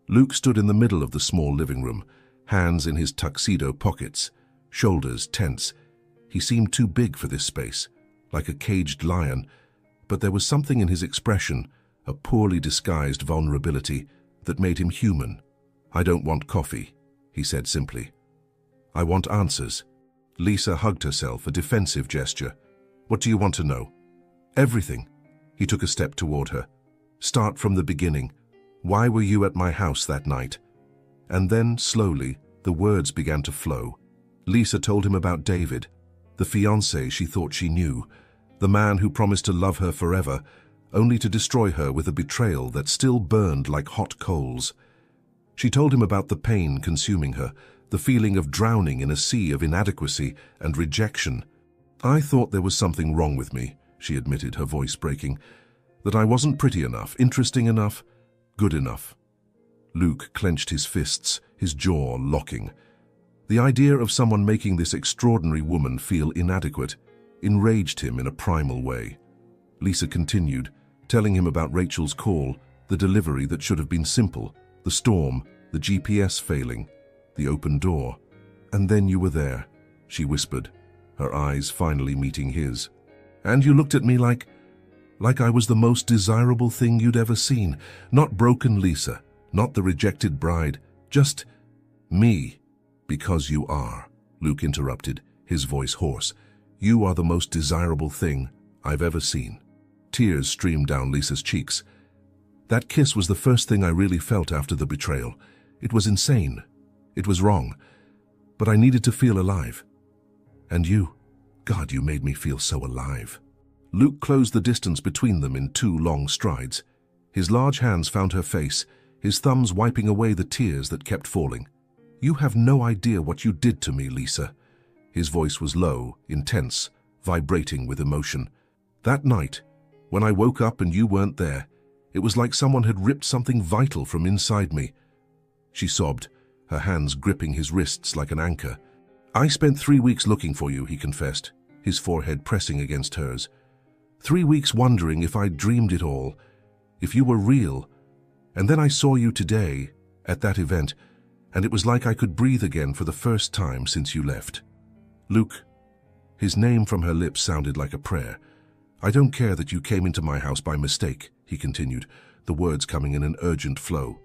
Luke stood in the middle of the small living room, hands in his tuxedo pockets, shoulders tense. He seemed too big for this space, like a caged lion, but there was something in his expression, a poorly disguised vulnerability, that made him human. "I don't want coffee," he said simply. "I want answers." Lisa hugged herself, a defensive gesture. "What do you want to know?" "Everything." He took a step toward her. "Start from the beginning. Why were you at my house that night?" And then, slowly, the words began to flow. Lisa told him about David, the fiancé she thought she knew, the man who promised to love her forever, only to destroy her with a betrayal that still burned like hot coals. She told him about the pain consuming her, the feeling of drowning in a sea of inadequacy and rejection. "I thought there was something wrong with me," she admitted, her voice breaking. "That I wasn't pretty enough, interesting enough, good enough." Luke clenched his fists, his jaw locking. The idea of someone making this extraordinary woman feel inadequate enraged him in a primal way. Lisa continued, telling him about Rachel's call, the delivery that should have been simple, the storm, the GPS failing, the open door. "And then you were there," she whispered, her eyes finally meeting his. "And you looked at me like I was the most desirable thing you'd ever seen. Not broken Lisa, not the rejected bride, just me." "Because you are," Luke interrupted, his voice hoarse. "You are the most desirable thing I've ever seen." Tears streamed down Lisa's cheeks. "That kiss was the first thing I really felt after the betrayal. It was insane. It was wrong. But I needed to feel alive. And you, God, you made me feel so alive." Luke closed the distance between them in 2 long strides. His large hands found her face, his thumbs wiping away the tears that kept falling. "You have no idea what you did to me, Lisa." His voice was low, intense, vibrating with emotion. "That night, when I woke up and you weren't there, it was like someone had ripped something vital from inside me." She sobbed, her hands gripping his wrists like an anchor. "I spent 3 weeks looking for you," he confessed, his forehead pressing against hers. 3 weeks wondering if I'd dreamed it all, if you were real. And then I saw you today, at that event, and it was like I could breathe again for the first time since you left." "Luke," his name from her lips sounded like a prayer. "I don't care that you came into my house by mistake," he continued, the words coming in an urgent flow.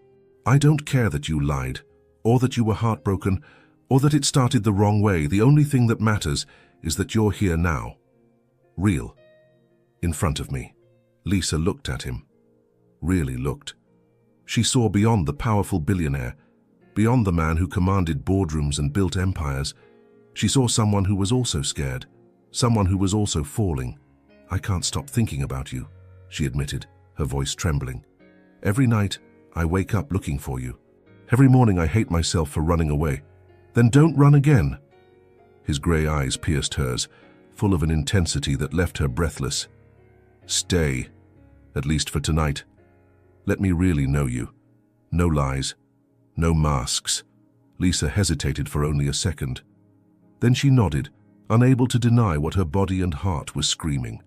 "I don't care that you lied, or that you were heartbroken, or that it started the wrong way. The only thing that matters is that you're here now. Real. In front of me." Lisa looked at him. Really looked. She saw beyond the powerful billionaire, beyond the man who commanded boardrooms and built empires. She saw someone who was also scared, someone who was also falling. "I can't stop thinking about you," she admitted, her voice trembling. "Every night, I wake up looking for you. Every morning I hate myself for running away. Then don't run again." His grey eyes pierced hers, full of an intensity that left her breathless. "Stay, at least for tonight. Let me really know you. No lies, no masks." Lisa hesitated for only a second. Then she nodded, unable to deny what her body and heart were screaming.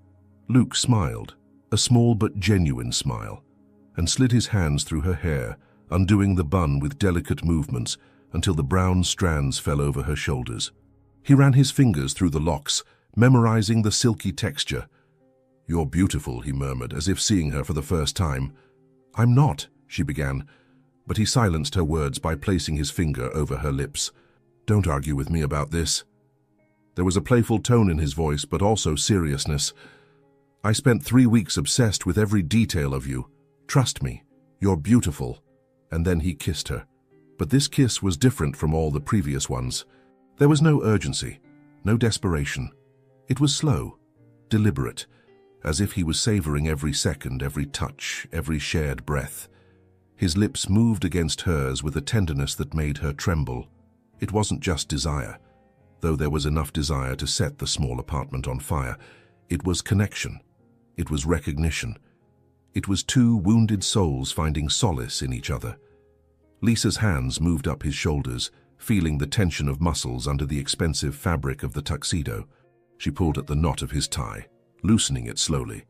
Luke smiled, a small but genuine smile, and slid his hands through her hair, undoing the bun with delicate movements until the brown strands fell over her shoulders. He ran his fingers through the locks, memorizing the silky texture. "You're beautiful," he murmured, as if seeing her for the first time. "I'm not," she began, but he silenced her words by placing his finger over her lips. "Don't argue with me about this." There was a playful tone in his voice, but also seriousness. "I spent 3 weeks obsessed with every detail of you. Trust me, you're beautiful." And then he kissed her. But this kiss was different from all the previous ones. There was no urgency, no desperation. It was slow, deliberate, as if he was savoring every second, every touch, every shared breath. His lips moved against hers with a tenderness that made her tremble. It wasn't just desire, though there was enough desire to set the small apartment on fire. It was connection. It was recognition. It was 2 wounded souls finding solace in each other. Lisa's hands moved up his shoulders, feeling the tension of muscles under the expensive fabric of the tuxedo. She pulled at the knot of his tie, loosening it slowly.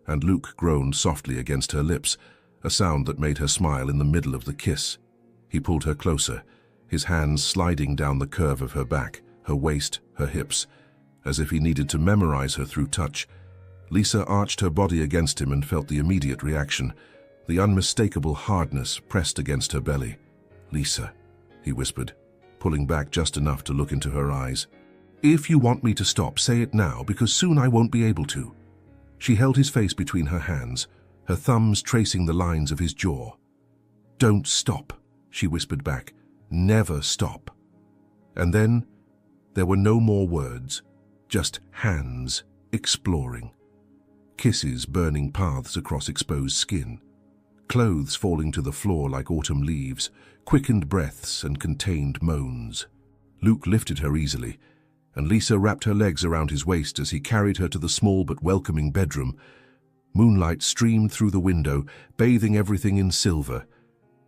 And Luke groaned softly against her lips, a sound that made her smile in the middle of the kiss. He pulled her closer, his hands sliding down the curve of her back, her waist, her hips, as if he needed to memorize her through touch. Lisa arched her body against him and felt the immediate reaction, the unmistakable hardness pressed against her belly. "Lisa," he whispered, pulling back just enough to look into her eyes. "If you want me to stop, say it now, because soon I won't be able to." She held his face between her hands, her thumbs tracing the lines of his jaw. "Don't stop," she whispered back. "Never stop." And then there were no more words, just hands exploring. kisses burning paths across exposed skin, clothes falling to the floor like autumn leaves, quickened breaths and contained moans. Luke lifted her easily, and Lisa wrapped her legs around his waist as he carried her to the small but welcoming bedroom. Moonlight streamed through the window, bathing everything in silver.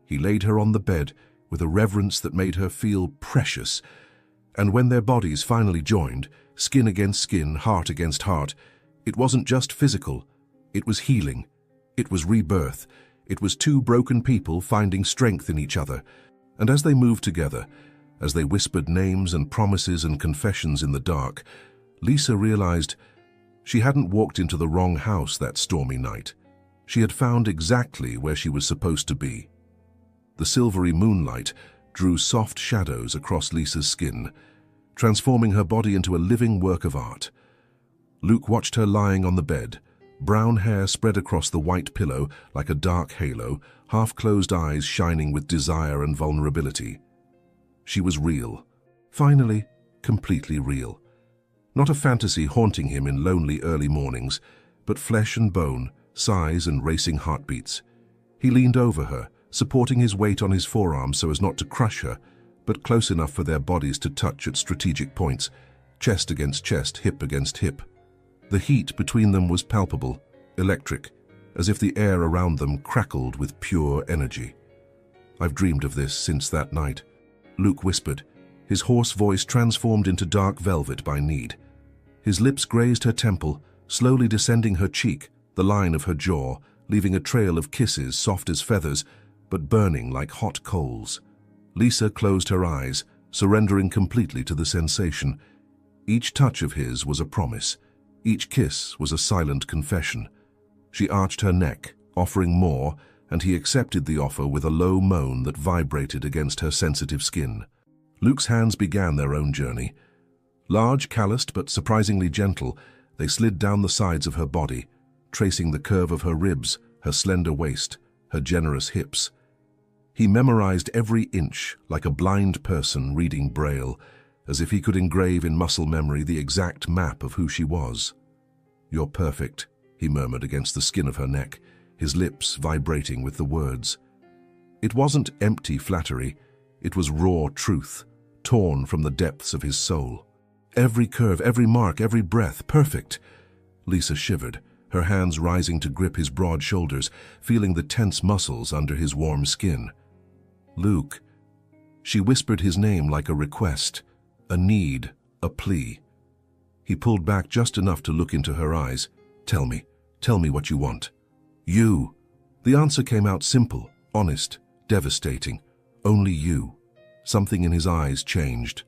He laid her on the bed with a reverence that made her feel precious, and when their bodies finally joined, skin against skin, heart against heart, it wasn't just physical, it was healing, it was rebirth, it was two broken people finding strength in each other. And as they moved together, as they whispered names and promises and confessions in the dark, Lisa realized she hadn't walked into the wrong house that stormy night. She had found exactly where she was supposed to be. The silvery moonlight drew soft shadows across Lisa's skin, transforming her body into a living work of art. Luke watched her lying on the bed, brown hair spread across the white pillow like a dark halo, half-closed eyes shining with desire and vulnerability. She was real. Finally, completely real. Not a fantasy haunting him in lonely early mornings, but flesh and bone, sighs and racing heartbeats. He leaned over her, supporting his weight on his forearm so as not to crush her, but close enough for their bodies to touch at strategic points, chest against chest, hip against hip. The heat between them was palpable, electric, as if the air around them crackled with pure energy. "I've dreamed of this since that night," Luke whispered, his hoarse voice transformed into dark velvet by need. His lips grazed her temple, slowly descending her cheek, the line of her jaw, leaving a trail of kisses soft as feathers, but burning like hot coals. Lisa closed her eyes, surrendering completely to the sensation. Each touch of his was a promise. Each kiss was a silent confession. She arched her neck, offering more, and he accepted the offer with a low moan that vibrated against her sensitive skin. Luke's hands began their own journey. Large, calloused, but surprisingly gentle, they slid down the sides of her body, tracing the curve of her ribs, her slender waist, her generous hips. He memorized every inch like a blind person reading Braille, as if he could engrave in muscle memory the exact map of who she was. "You're perfect," he murmured against the skin of her neck, his lips vibrating with the words. It wasn't empty flattery, it was raw truth, torn from the depths of his soul. Every curve, every mark, every breath, perfect. Lisa shivered, her hands rising to grip his broad shoulders, feeling the tense muscles under his warm skin. "Luke." She whispered his name like a request, a need, a plea. He pulled back just enough to look into her eyes. Tell me what you want." "You." The answer came out simple, honest, devastating. "Only you." Something in his eyes changed.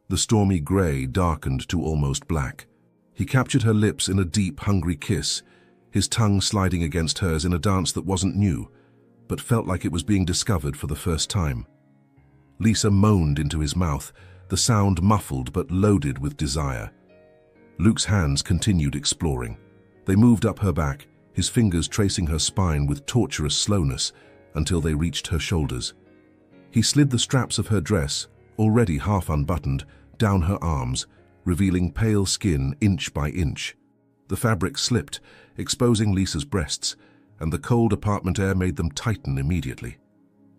The stormy gray darkened to almost black. He captured her lips in a deep, hungry kiss, his tongue sliding against hers in a dance that wasn't new, but felt like it was being discovered for the first time. Lisa moaned into his mouth, the sound muffled but loaded with desire. Luke's hands continued exploring. They moved up her back, his fingers tracing her spine with torturous slowness until they reached her shoulders. He slid the straps of her dress, already half unbuttoned, down her arms, revealing pale skin inch by inch. The fabric slipped, exposing Lisa's breasts, and the cold apartment air made them tighten immediately.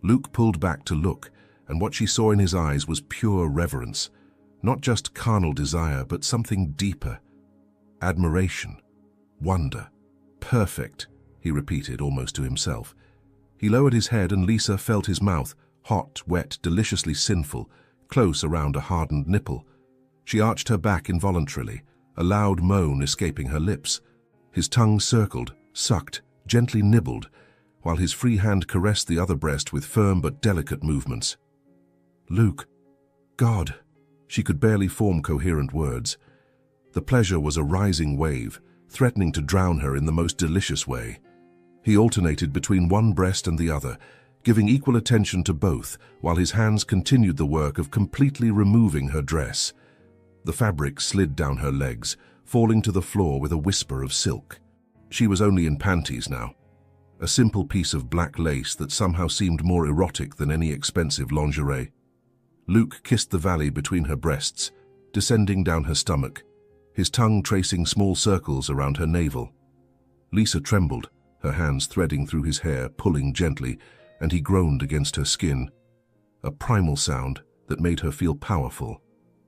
Luke pulled back to look, and what she saw in his eyes was pure reverence. Not just carnal desire, but something deeper. Admiration. Wonder. "Perfect," he repeated almost to himself. He lowered his head and Lisa felt his mouth, hot, wet, deliciously sinful, close around a hardened nipple. She arched her back involuntarily, a loud moan escaping her lips. His tongue circled, sucked, gently nibbled, while his free hand caressed the other breast with firm but delicate movements. "Luke. God." She could barely form coherent words. The pleasure was a rising wave, threatening to drown her in the most delicious way. He alternated between one breast and the other, giving equal attention to both, while his hands continued the work of completely removing her dress. The fabric slid down her legs, falling to the floor with a whisper of silk. She was only in panties now, a simple piece of black lace that somehow seemed more erotic than any expensive lingerie. Luke kissed the valley between her breasts, descending down her stomach, his tongue tracing small circles around her navel. Lisa trembled, her hands threading through his hair, pulling gently, and he groaned against her skin. A primal sound that made her feel powerful.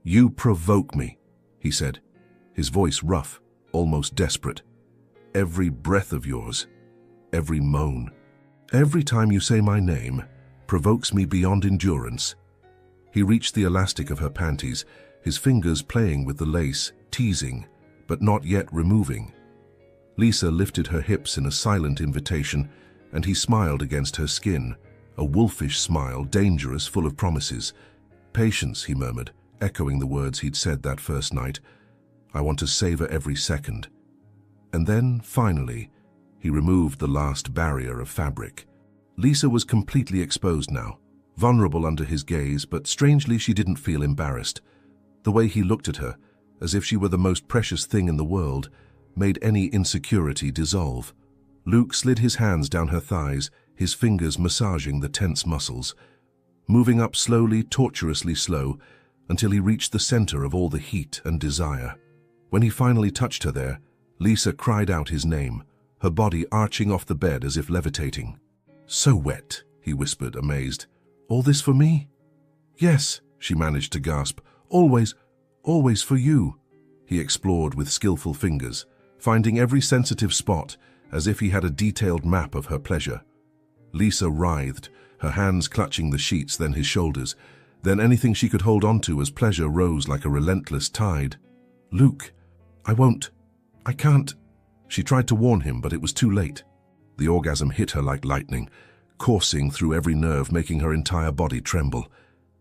"You provoke me," he said, his voice rough, almost desperate. "Every breath of yours, every moan, every time you say my name, provokes me beyond endurance." He reached the elastic of her panties, his fingers playing with the lace, teasing, but not yet removing. Lisa lifted her hips in a silent invitation, and he smiled against her skin, a wolfish smile, dangerous, full of promises. "Patience," he murmured, echoing the words he'd said that first night. "I want to savor every second." And then, finally, he removed the last barrier of fabric. Lisa was completely exposed now, vulnerable under his gaze, but strangely she didn't feel embarrassed. The way he looked at her, as if she were the most precious thing in the world, made any insecurity dissolve. Luke slid his hands down her thighs, his fingers massaging the tense muscles, moving up slowly, tortuously slow, until he reached the center of all the heat and desire. When he finally touched her there, Lisa cried out his name, her body arching off the bed as if levitating. "So wet," he whispered, amazed. "All this for me?" "Yes," she managed to gasp. "Always, always for you." He explored with skillful fingers, finding every sensitive spot as if he had a detailed map of her pleasure. Lisa writhed, her hands clutching the sheets, then his shoulders, then anything she could hold onto as pleasure rose like a relentless tide. "Luke, I can't." She tried to warn him, but it was too late. The orgasm hit her like lightning, coursing through every nerve, making her entire body tremble.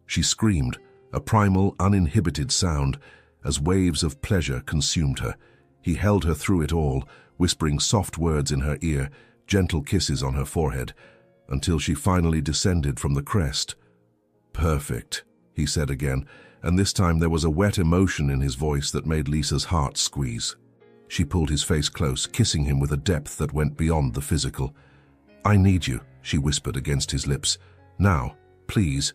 She screamed, a primal, uninhibited sound, as waves of pleasure consumed her. He held her through it all, whispering soft words in her ear, gentle kisses on her forehead, until she finally descended from the crest. "Perfect," he said again, and this time there was a wet emotion in his voice that made Lisa's heart squeeze. She pulled his face close, kissing him with a depth that went beyond the physical. "I need you," she whispered against his lips. "Now, please."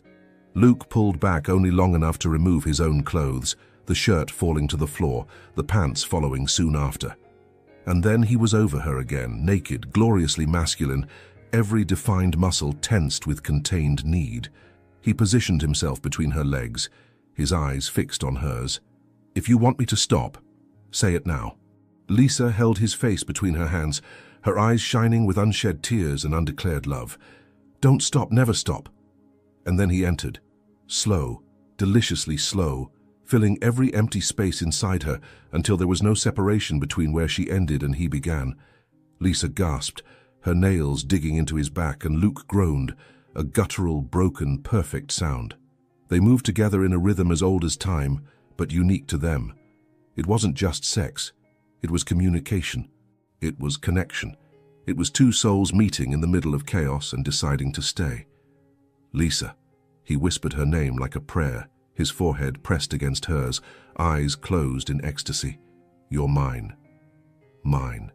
Luke pulled back only long enough to remove his own clothes, the shirt falling to the floor, the pants following soon after. And then he was over her again, naked, gloriously masculine, every defined muscle tensed with contained need. He positioned himself between her legs, his eyes fixed on hers. "If you want me to stop, say it now." Lisa held his face between her hands, her eyes shining with unshed tears and undeclared love. "Don't stop, never stop." And then he entered, slow, deliciously slow, filling every empty space inside her until there was no separation between where she ended and he began. Lisa gasped, her nails digging into his back, and Luke groaned, a guttural, broken, perfect sound. They moved together in a rhythm as old as time, but unique to them. It wasn't just sex. It was communication. It was connection. It was two souls meeting in the middle of chaos and deciding to stay. "Lisa," he whispered her name like a prayer, his forehead pressed against hers, eyes closed in ecstasy. "You're mine." "Mine."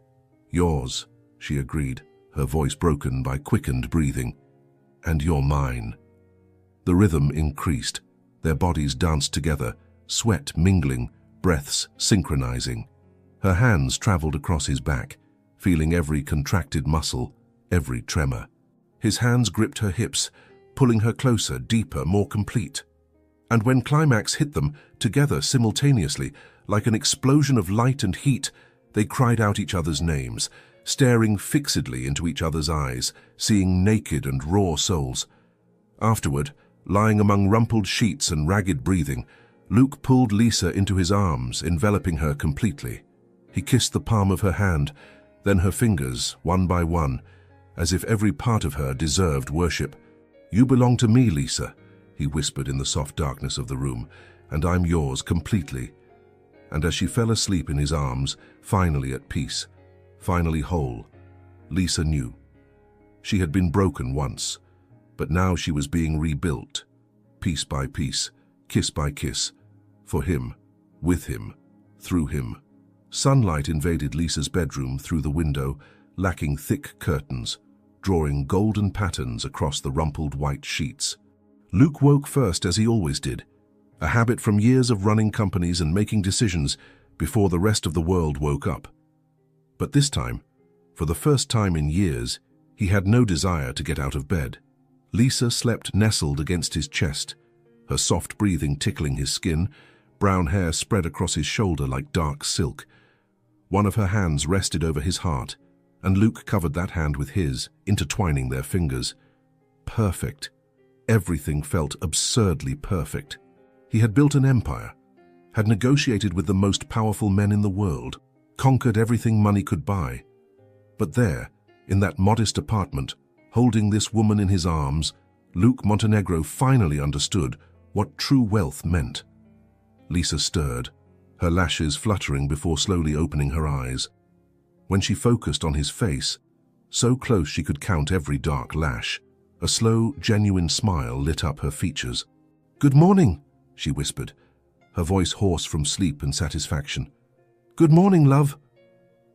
"Yours," she agreed, her voice broken by quickened breathing. "And you're mine." The rhythm increased. Their bodies danced together, sweat mingling, breaths synchronizing. Her hands traveled across his back, feeling every contracted muscle, every tremor. His hands gripped her hips, pulling her closer, deeper, more complete. And when climax hit them, together simultaneously, like an explosion of light and heat, they cried out each other's names, staring fixedly into each other's eyes, seeing naked and raw souls. Afterward, lying among rumpled sheets and ragged breathing, Luke pulled Lisa into his arms, enveloping her completely. He kissed the palm of her hand, then her fingers, one by one, as if every part of her deserved worship. "You belong to me, Lisa," he whispered in the soft darkness of the room, "and I'm yours completely." And as she fell asleep in his arms, finally at peace, finally whole, Lisa knew. She had been broken once, but now she was being rebuilt, piece by piece, kiss by kiss, for him, with him, through him. Sunlight invaded Lisa's bedroom through the window, lacking thick curtains, drawing golden patterns across the rumpled white sheets. Luke woke first, as he always did, a habit from years of running companies and making decisions before the rest of the world woke up. But this time, For the first time in years, he had no desire to get out of bed. Lisa slept nestled against his chest, her soft breathing tickling his skin, brown hair spread across his shoulder like dark silk. One of her hands rested over his heart, and Luke covered that hand with his, intertwining their fingers. Perfect. Everything felt absurdly perfect. He had built an empire, had negotiated with the most powerful men in the world, conquered everything money could buy. But there, in that modest apartment, holding this woman in his arms, Luke Montenegro finally understood what true wealth meant. Lisa stirred, her lashes fluttering before slowly opening her eyes. When she focused on his face, so close she could count every dark lash, a slow, genuine smile lit up her features. "Good morning," she whispered, her voice hoarse from sleep and satisfaction. "Good morning, love."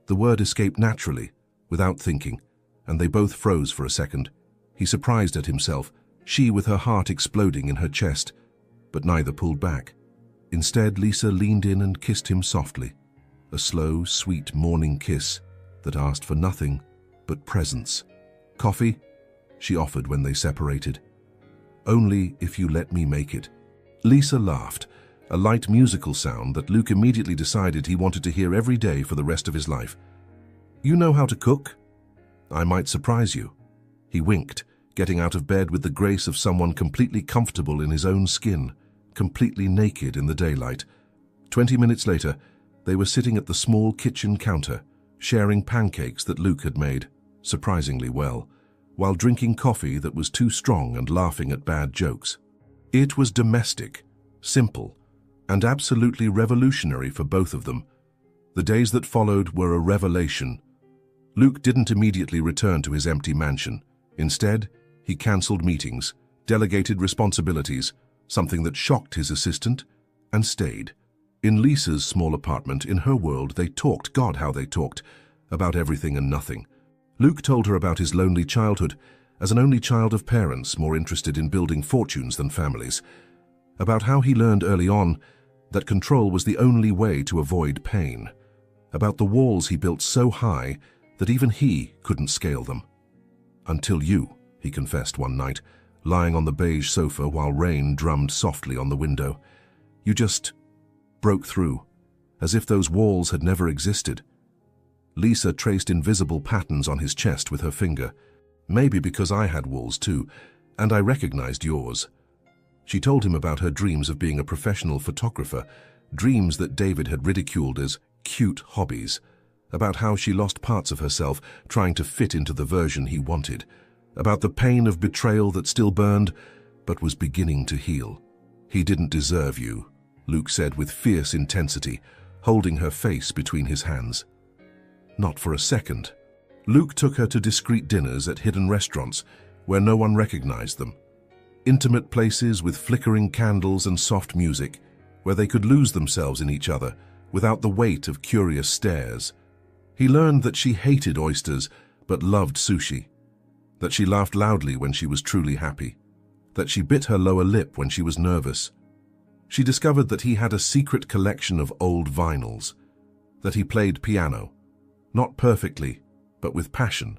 The word escaped naturally, without thinking, and they both froze for a second. He surprised at himself, she with her heart exploding in her chest, but neither pulled back. Instead, Lisa leaned in and kissed him softly, a slow, sweet morning kiss that asked for nothing but presence. "Coffee?" she offered when they separated. "Only if you let me make it." Lisa laughed, a light musical sound that Luke immediately decided he wanted to hear every day for the rest of his life. "You know how to cook? I might surprise you." He winked, getting out of bed with the grace of someone completely comfortable in his own skin, completely naked in the daylight. 20 minutes later, they were sitting at the small kitchen counter, sharing pancakes that Luke had made, surprisingly well, while drinking coffee that was too strong and laughing at bad jokes. It was domestic, simple, and absolutely revolutionary for both of them. The days that followed were a revelation. Luke didn't immediately return to his empty mansion. Instead, he cancelled meetings, delegated responsibilities, something that shocked his assistant, and stayed. In Lisa's small apartment, in her world, they talked, God how they talked, about everything and nothing. Luke told her about his lonely childhood, as an only child of parents more interested in building fortunes than families, about how he learned early on that control was the only way to avoid pain, about the walls he built so high that even he couldn't scale them. "Until you," he confessed one night, lying on the beige sofa while rain drummed softly on the window. "You just broke through, as if those walls had never existed." Lisa traced invisible patterns on his chest with her finger. "Maybe because I had walls too, and I recognized yours." She told him about her dreams of being a professional photographer, dreams that David had ridiculed as cute hobbies, about how she lost parts of herself trying to fit into the version he wanted, about the pain of betrayal that still burned but was beginning to heal. "He didn't deserve you," Luke said with fierce intensity, holding her face between his hands. Not for a second. Luke took her to discreet dinners at hidden restaurants where no one recognized them. Intimate places with flickering candles and soft music, where they could lose themselves in each other without the weight of curious stares. He learned that she hated oysters but loved sushi, that she laughed loudly when she was truly happy, that she bit her lower lip when she was nervous. She discovered that he had a secret collection of old vinyls, that he played piano, not perfectly, but with passion,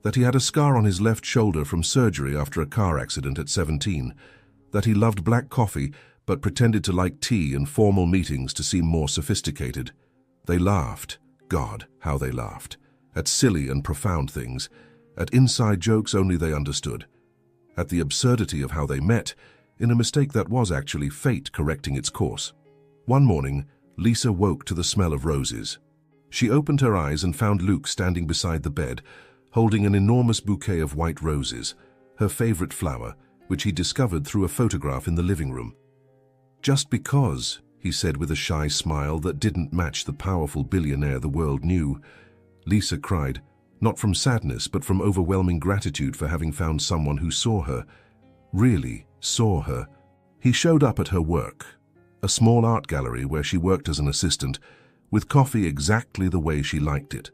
that he had a scar on his left shoulder from surgery after a car accident at 17, that he loved black coffee but pretended to like tea and formal meetings to seem more sophisticated. They laughed, God, how they laughed, at silly and profound things, at inside jokes only they understood, at the absurdity of how they met, in a mistake that was actually fate correcting its course. One morning, Lisa woke to the smell of roses. She opened her eyes and found Luke standing beside the bed, holding an enormous bouquet of white roses, her favorite flower, which he discovered through a photograph in the living room. "Just because," he said with a shy smile that didn't match the powerful billionaire the world knew. Lisa cried, not from sadness but from overwhelming gratitude for having found someone who saw her, really saw her. He showed up at her work, a small art gallery where she worked as an assistant, with coffee exactly the way she liked it.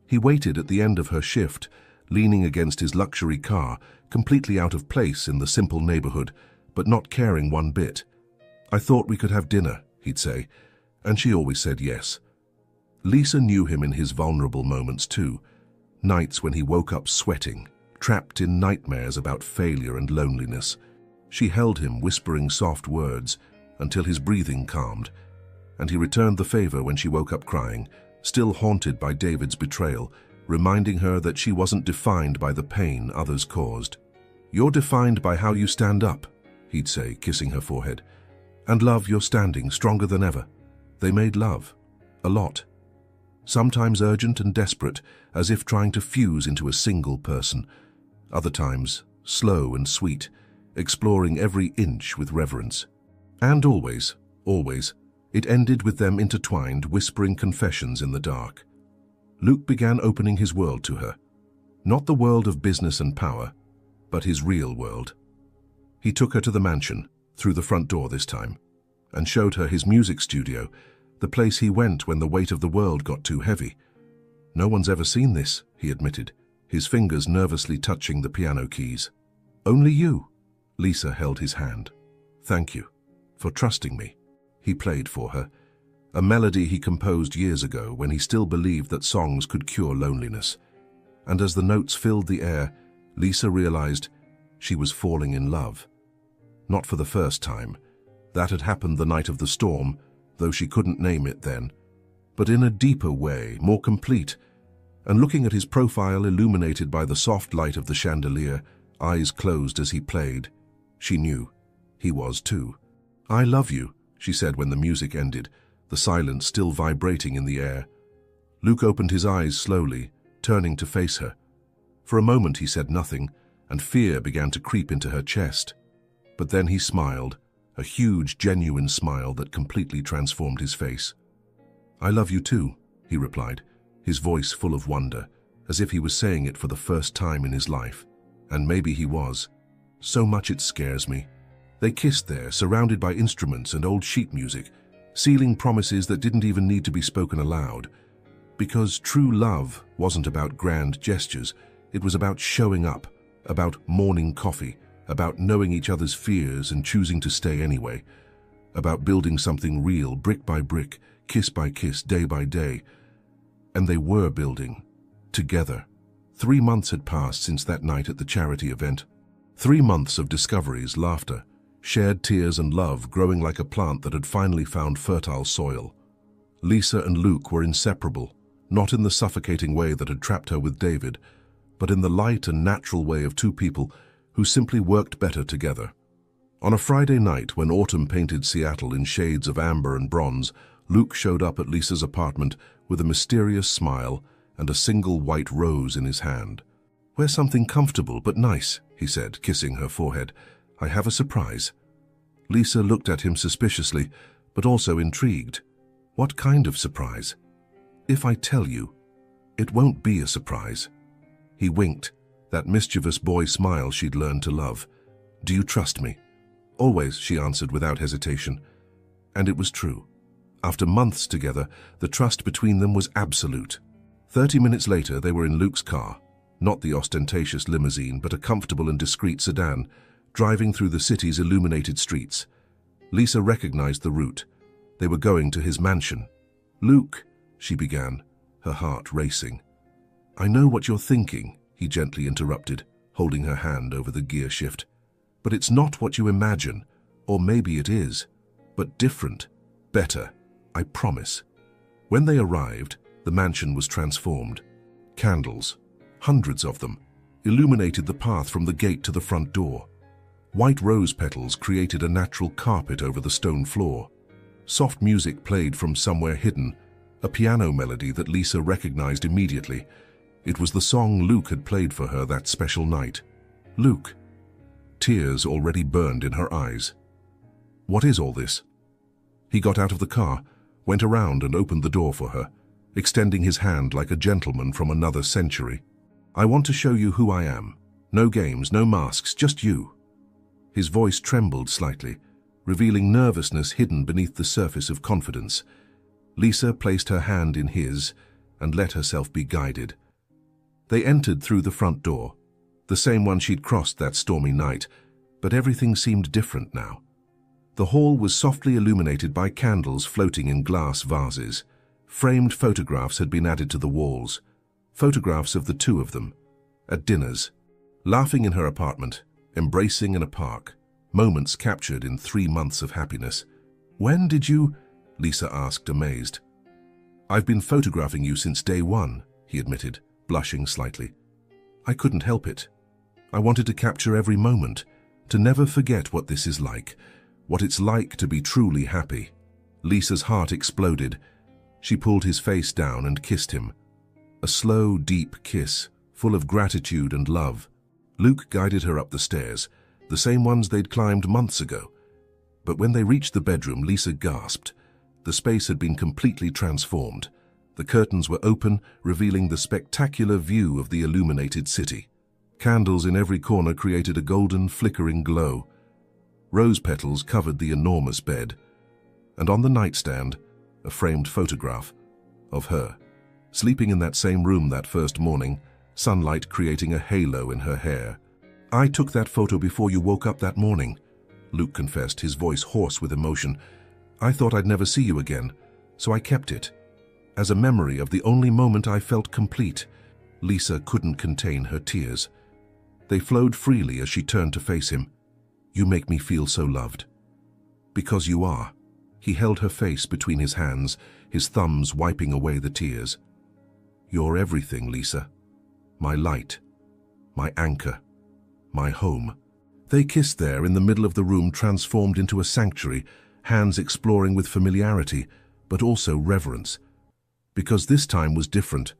He waited at the end of her shift, leaning against his luxury car, completely out of place in the simple neighborhood, but not caring one bit. "I thought we could have dinner," he'd say, and she always said yes. Lisa knew him in his vulnerable moments too, nights when he woke up sweating, trapped in nightmares about failure and loneliness. She held him, whispering soft words until his breathing calmed, and he returned the favor when she woke up crying, still haunted by David's betrayal, reminding her that she wasn't defined by the pain others caused. "You're defined by how you stand up," he'd say, kissing her forehead. "And love, you're standing stronger than ever." They made love. A lot. Sometimes urgent and desperate, as if trying to fuse into a single person. Other times, slow and sweet, exploring every inch with reverence. And always, it ended with them intertwined, whispering confessions in the dark. Luke began opening his world to her. Not the world of business and power, but his real world. He took her to the mansion, through the front door this time, and showed her his music studio, the place he went when the weight of the world got too heavy. "No one's ever seen this," he admitted, his fingers nervously touching the piano keys. "Only you." Lisa held his hand. "Thank you for trusting me." He played for her, a melody he composed years ago when he still believed that songs could cure loneliness. And as the notes filled the air, Lisa realized she was falling in love. Not for the first time. That had happened the night of the storm, though she couldn't name it then. But in a deeper way, more complete. And looking at his profile illuminated by the soft light of the chandelier, eyes closed as he played, she knew he was too. "I love you," she said when the music ended, the silence still vibrating in the air. Luke opened his eyes slowly, turning to face her. For a moment he said nothing, and fear began to creep into her chest. But then he smiled, a huge, genuine smile that completely transformed his face. "I love you too," he replied, his voice full of wonder, as if he was saying it for the first time in his life. And maybe he was. "So much it scares me." They kissed there, surrounded by instruments and old sheet music, sealing promises that didn't even need to be spoken aloud. Because true love wasn't about grand gestures, it was about showing up, about morning coffee, about knowing each other's fears and choosing to stay anyway, about building something real, brick by brick, kiss by kiss, day by day. And they were building, together. 3 months had passed since that night at the charity event. 3 months of discoveries, laughter, shared tears and love growing like a plant that had finally found fertile soil. Lisa and Luke were inseparable, not in the suffocating way that had trapped her with David, but in the light and natural way of two people who simply worked better together. On a Friday night when autumn painted Seattle in shades of amber and bronze, Luke showed up at Lisa's apartment with a mysterious smile and a single white rose in his hand. "Wear something comfortable but nice," he said, kissing her forehead. "I have a surprise." Lisa looked at him suspiciously, but also intrigued. "What kind of surprise?" "If I tell you, it won't be a surprise." He winked, that mischievous boy smile she'd learned to love. "Do you trust me?" "Always," she answered without hesitation. And it was true. After months together, the trust between them was absolute. 30 minutes later, they were in Luke's car, not the ostentatious limousine, but a comfortable and discreet sedan, driving through the city's illuminated streets. Lisa recognized the route. They were going to his mansion. "Luke," she began, her heart racing. "I know what you're thinking," he gently interrupted, holding her hand over the gear shift. "But it's not what you imagine, or maybe it is, but different, better, I promise." When they arrived, the mansion was transformed. Candles, hundreds of them, illuminated the path from the gate to the front door. White rose petals created a natural carpet over the stone floor. Soft music played from somewhere hidden, a piano melody that Lisa recognized immediately. It was the song Luke had played for her that special night. Luke. Tears already burned in her eyes. "What is all this?" He got out of the car, went around and opened the door for her, extending his hand like a gentleman from another century. "I want to show you who I am. No games, no masks, just you." His voice trembled slightly, revealing nervousness hidden beneath the surface of confidence. Lisa placed her hand in his and let herself be guided. They entered through the front door, the same one she'd crossed that stormy night, but everything seemed different now. The hall was softly illuminated by candles floating in glass vases. Framed photographs had been added to the walls. Photographs of the two of them, at dinners, laughing in her apartment, embracing in a park, moments captured in 3 months of happiness. "When did you?" Lisa asked, amazed. "I've been photographing you since day one," he admitted, blushing slightly. "I couldn't help it. I wanted to capture every moment, to never forget what this is like, what it's like to be truly happy." Lisa's heart exploded. She pulled his face down and kissed him. A slow, deep kiss, full of gratitude and love. Luke guided her up the stairs, the same ones they'd climbed months ago. But when they reached the bedroom, Lisa gasped. The space had been completely transformed. The curtains were open, revealing the spectacular view of the illuminated city. Candles in every corner created a golden, flickering glow. Rose petals covered the enormous bed. And on the nightstand, a framed photograph of her, sleeping in that same room that first morning, sunlight creating a halo in her hair. "I took that photo before you woke up that morning," Luke confessed, his voice hoarse with emotion. "I thought I'd never see you again, so I kept it, as a memory of the only moment I felt complete." Lisa couldn't contain her tears. They flowed freely as she turned to face him. "You make me feel so loved." "Because you are." He held her face between his hands, his thumbs wiping away the tears. "You're everything, Lisa. My light, my anchor, my home." They kissed there in the middle of the room, transformed into a sanctuary, hands exploring with familiarity, but also reverence. Because this time was different.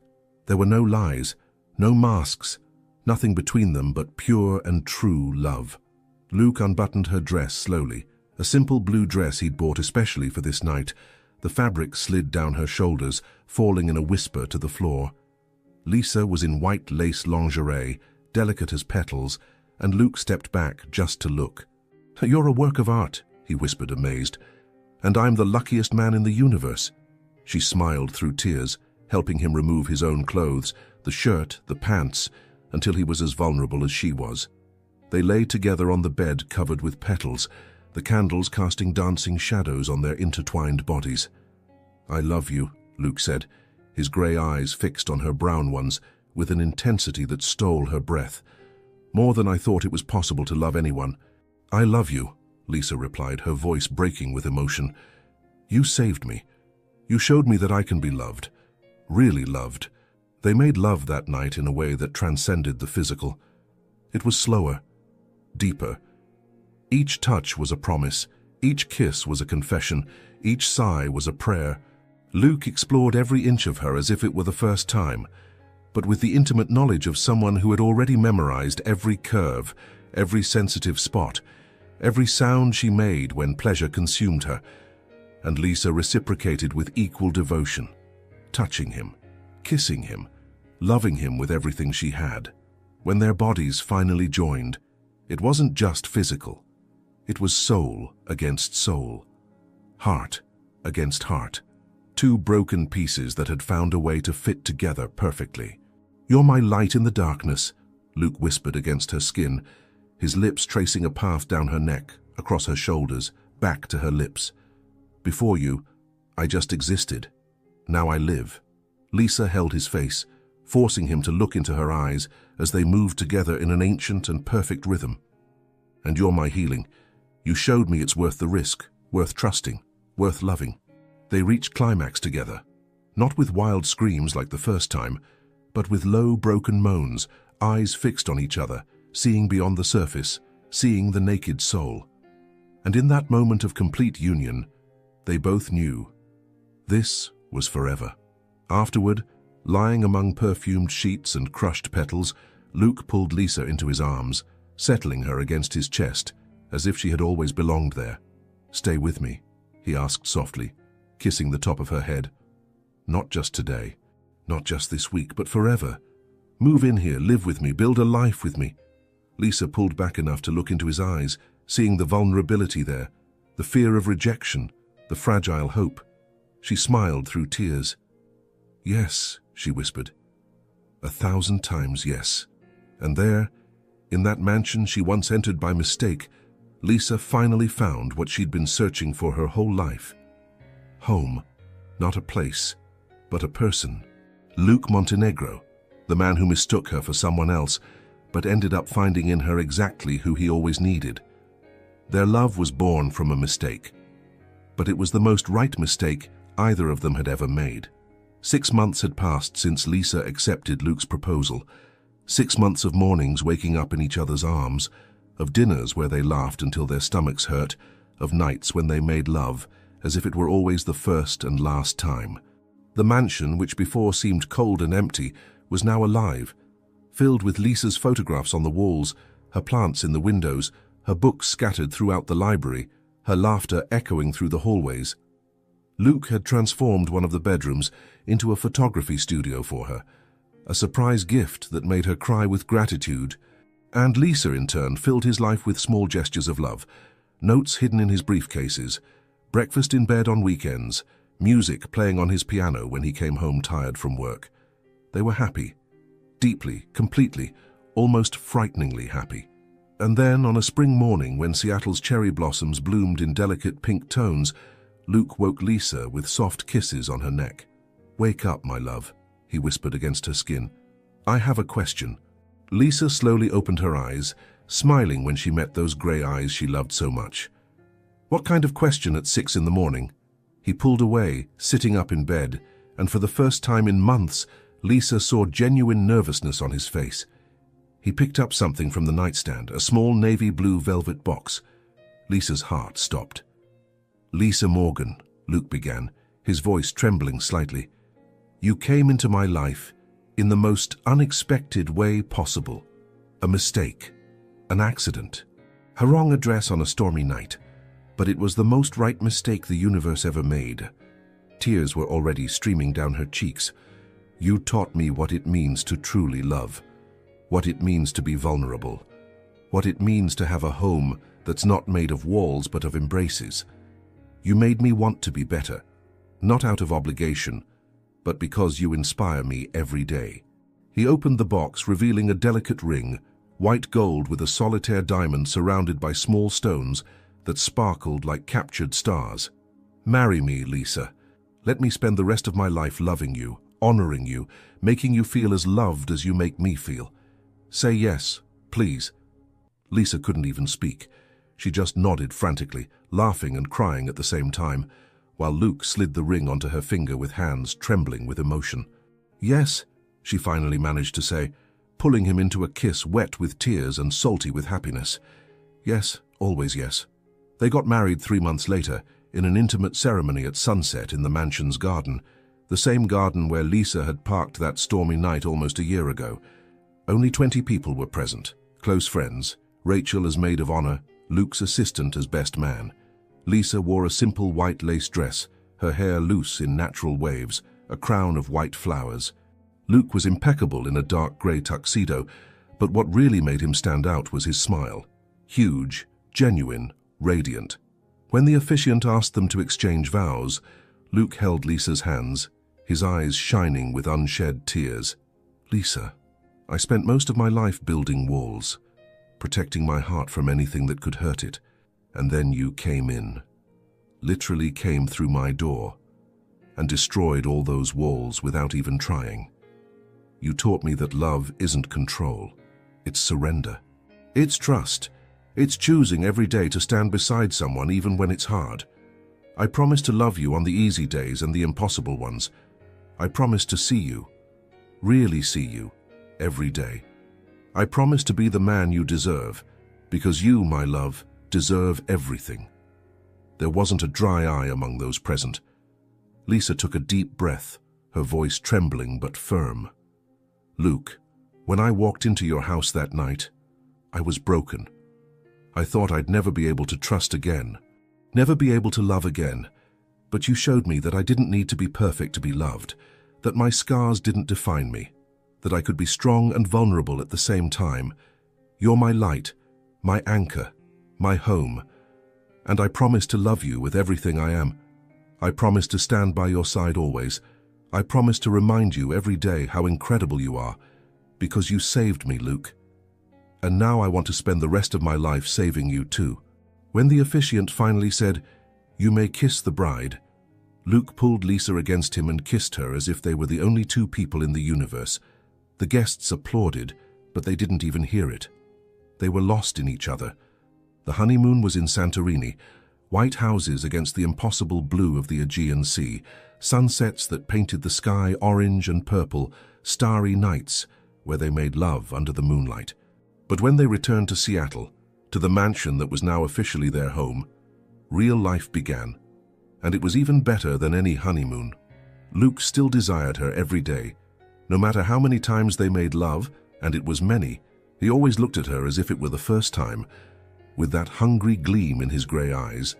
There were no lies, no masks, nothing between them but pure and true love. Luke unbuttoned her dress slowly, a simple blue dress he'd bought especially for this night. The fabric slid down her shoulders, falling in a whisper to the floor. Lisa was in white lace lingerie, delicate as petals, and Luke stepped back just to look. "You're a work of art," he whispered, amazed. "And I'm the luckiest man in the universe." She smiled through tears, helping him remove his own clothes, the shirt, the pants, until he was as vulnerable as she was. They lay together on the bed covered with petals, the candles casting dancing shadows on their intertwined bodies. "I love you," Luke said, his grey eyes fixed on her brown ones with an intensity that stole her breath. "More than I thought it was possible to love anyone." "I love you," Lisa replied, her voice breaking with emotion. "You saved me. You showed me that I can be loved, really loved." They made love that night in a way that transcended the physical. It was slower, deeper. Each touch was a promise, each kiss was a confession, each sigh was a prayer. Luke explored every inch of her as if it were the first time, but with the intimate knowledge of someone who had already memorized every curve, every sensitive spot, every sound she made when pleasure consumed her. And Lisa reciprocated with equal devotion, touching him, kissing him, loving him with everything she had. When their bodies finally joined, it wasn't just physical. It was soul against soul, heart against heart, two broken pieces that had found a way to fit together perfectly. "You're my light in the darkness," Luke whispered against her skin, his lips tracing a path down her neck, across her shoulders, back to her lips. "Before you, I just existed. Now I live." Lisa held his face, forcing him to look into her eyes as they moved together in an ancient and perfect rhythm. "And you're my healing. You showed me it's worth the risk, worth trusting, worth loving." They reached climax together, not with wild screams like the first time, but with low, broken moans, eyes fixed on each other, seeing beyond the surface, seeing the naked soul. And in that moment of complete union, they both knew this was forever. Afterward, lying among perfumed sheets and crushed petals, Luke pulled Lisa into his arms, settling her against his chest, as if she had always belonged there. "Stay with me," he asked softly, kissing the top of her head. "Not just today, not just this week, but forever. Move in here, live with me, build a life with me." Lisa pulled back enough to look into his eyes, seeing the vulnerability there, the fear of rejection, the fragile hope. She smiled through tears. "Yes," she whispered. 1,000 times yes. And there, in that mansion she once entered by mistake, Lisa finally found what she'd been searching for her whole life. Home, not a place, but a person. Luke Montenegro, The man who mistook her for someone else, but ended up finding in her exactly who he always needed. Their love was born from a mistake, but it was the most right mistake either of them had ever made. 6 months had passed since Lisa accepted Luke's proposal. 6 months of mornings waking up in each other's arms, of dinners where they laughed until their stomachs hurt, of nights when they made love as if it were always the first and last time. The mansion, which before seemed cold and empty, was now alive, filled with Lisa's photographs on the walls, her plants in the windows, her books scattered throughout the library, her laughter echoing through the hallways. Luke had transformed one of the bedrooms into a photography studio for her, a surprise gift that made her cry with gratitude. And Lisa, in turn, filled his life with small gestures of love, notes hidden in his briefcases, breakfast in bed on weekends, music playing on his piano when he came home tired from work. They were happy, deeply, completely, almost frighteningly happy. And then, on a spring morning when Seattle's cherry blossoms bloomed in delicate pink tones, Luke woke Lisa with soft kisses on her neck. "Wake up, my love," he whispered against her skin. "I have a question." Lisa slowly opened her eyes, smiling when she met those grey eyes she loved so much. "What kind of question at 6 in the morning?" He pulled away, sitting up in bed, and for the first time in months, Lisa saw genuine nervousness on his face. He picked up something from the nightstand, a small navy blue velvet box. Lisa's heart stopped. "Lisa Morgan," Luke began, his voice trembling slightly. "You came into my life in the most unexpected way possible. A mistake, an accident, a wrong address on a stormy night. But it was the most right mistake the universe ever made." Tears were already streaming down her cheeks. "You taught me what it means to truly love, what it means to be vulnerable, what it means to have a home that's not made of walls but of embraces. You made me want to be better, not out of obligation, but because you inspire me every day." He opened the box, revealing a delicate ring, white gold with a solitaire diamond surrounded by small stones that sparkled like captured stars. "Marry me, Lisa. Let me spend the rest of my life loving you, honoring you, making you feel as loved as you make me feel. Say yes, please." Lisa couldn't even speak. She just nodded frantically, laughing and crying at the same time, while Luke slid the ring onto her finger with hands trembling with emotion. "Yes," she finally managed to say, pulling him into a kiss wet with tears and salty with happiness. "Yes, always yes." They got married 3 months later, in an intimate ceremony at sunset in the mansion's garden, the same garden where Lisa had parked that stormy night almost a year ago. Only 20 people were present, close friends, Rachel as maid of honor, Luke's assistant as best man. Lisa wore a simple white lace dress, her hair loose in natural waves, a crown of white flowers. Luke was impeccable in a dark grey tuxedo, but what really made him stand out was his smile. Huge, genuine, radiant. When the officiant asked them to exchange vows, Luke held Lisa's hands, his eyes shining with unshed tears. "Lisa, I spent most of my life building walls, protecting my heart from anything that could hurt it, and then you came in, literally came through my door, and destroyed all those walls without even trying. You taught me that love isn't control, it's surrender. It's trust. It's choosing every day to stand beside someone even when it's hard. I promise to love you on the easy days and the impossible ones. I promise to see you, really see you, every day. I promise to be the man you deserve, because you, my love, deserve everything." There wasn't a dry eye among those present. Lisa took a deep breath, her voice trembling but firm. "Luke, when I walked into your house that night, I was broken. I thought I'd never be able to trust again, never be able to love again, but you showed me that I didn't need to be perfect to be loved, that my scars didn't define me, that I could be strong and vulnerable at the same time. You're my light, my anchor, my home, and I promise to love you with everything I am. I promise to stand by your side always. I promise to remind you every day how incredible you are, because you saved me, Luke. And now I want to spend the rest of my life saving you too." When the officiant finally said, "You may kiss the bride," Luke pulled Lisa against him and kissed her as if they were the only two people in the universe. The guests applauded, but they didn't even hear it. They were lost in each other. The honeymoon was in Santorini, white houses against the impossible blue of the Aegean Sea, sunsets that painted the sky orange and purple, starry nights where they made love under the moonlight. But when they returned to Seattle, to the mansion that was now officially their home, real life began, and it was even better than any honeymoon. Luke still desired her every day. No matter how many times they made love, and it was many, he always looked at her as if it were the first time, with that hungry gleam in his grey eyes,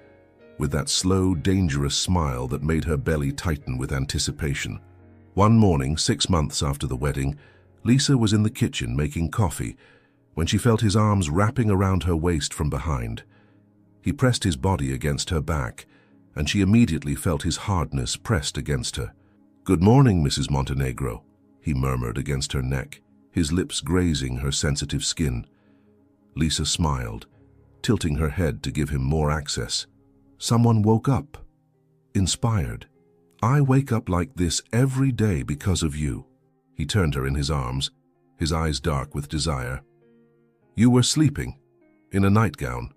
with that slow, dangerous smile that made her belly tighten with anticipation. One morning, 6 months after the wedding, Lisa was in the kitchen making coffee when she felt his arms wrapping around her waist from behind. He pressed his body against her back, and she immediately felt his hardness pressed against her. "Good morning, Mrs. Montenegro," he murmured against her neck, his lips grazing her sensitive skin. Lisa smiled, tilting her head to give him more access. Someone woke up, inspired. "I wake up like this every day because of you." He turned her in his arms, his eyes dark with desire. "You were sleeping, in a nightgown,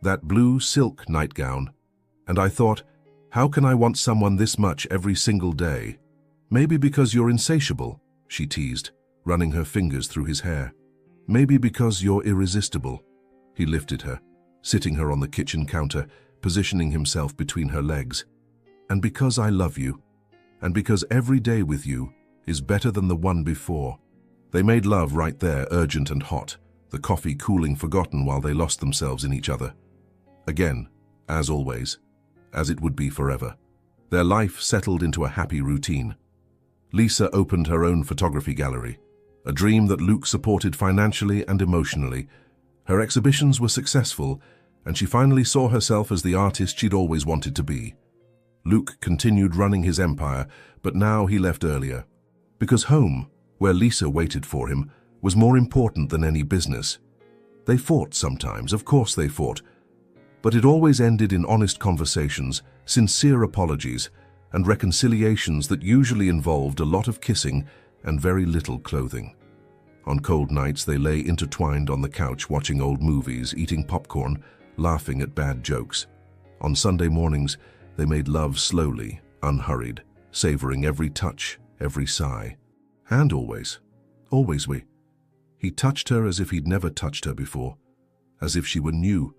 that blue silk nightgown, and I thought, how can I want someone this much every single day? Maybe because you're insatiable," she teased, running her fingers through his hair. "Maybe because you're irresistible." He lifted her, sitting her on the kitchen counter, positioning himself between her legs. "And because I love you, and because every day with you is better than the one before." They made love right there, urgent and hot, the coffee cooling forgotten while they lost themselves in each other. Again, as always, as it would be forever, their life settled into a happy routine. Lisa opened her own photography gallery, a dream that Luke supported financially and emotionally. Her exhibitions were successful, and she finally saw herself as the artist she'd always wanted to be. Luke continued running his empire, but now he left earlier, because home, where Lisa waited for him, was more important than any business. They fought sometimes, of course they fought, but it always ended in honest conversations, sincere apologies, and reconciliations that usually involved a lot of kissing and very little clothing. On cold nights, they lay intertwined on the couch watching old movies, eating popcorn, laughing at bad jokes. On Sunday mornings, they made love slowly, unhurried, savoring every touch, every sigh. And always he touched her as if he'd never touched her before, as if she were new,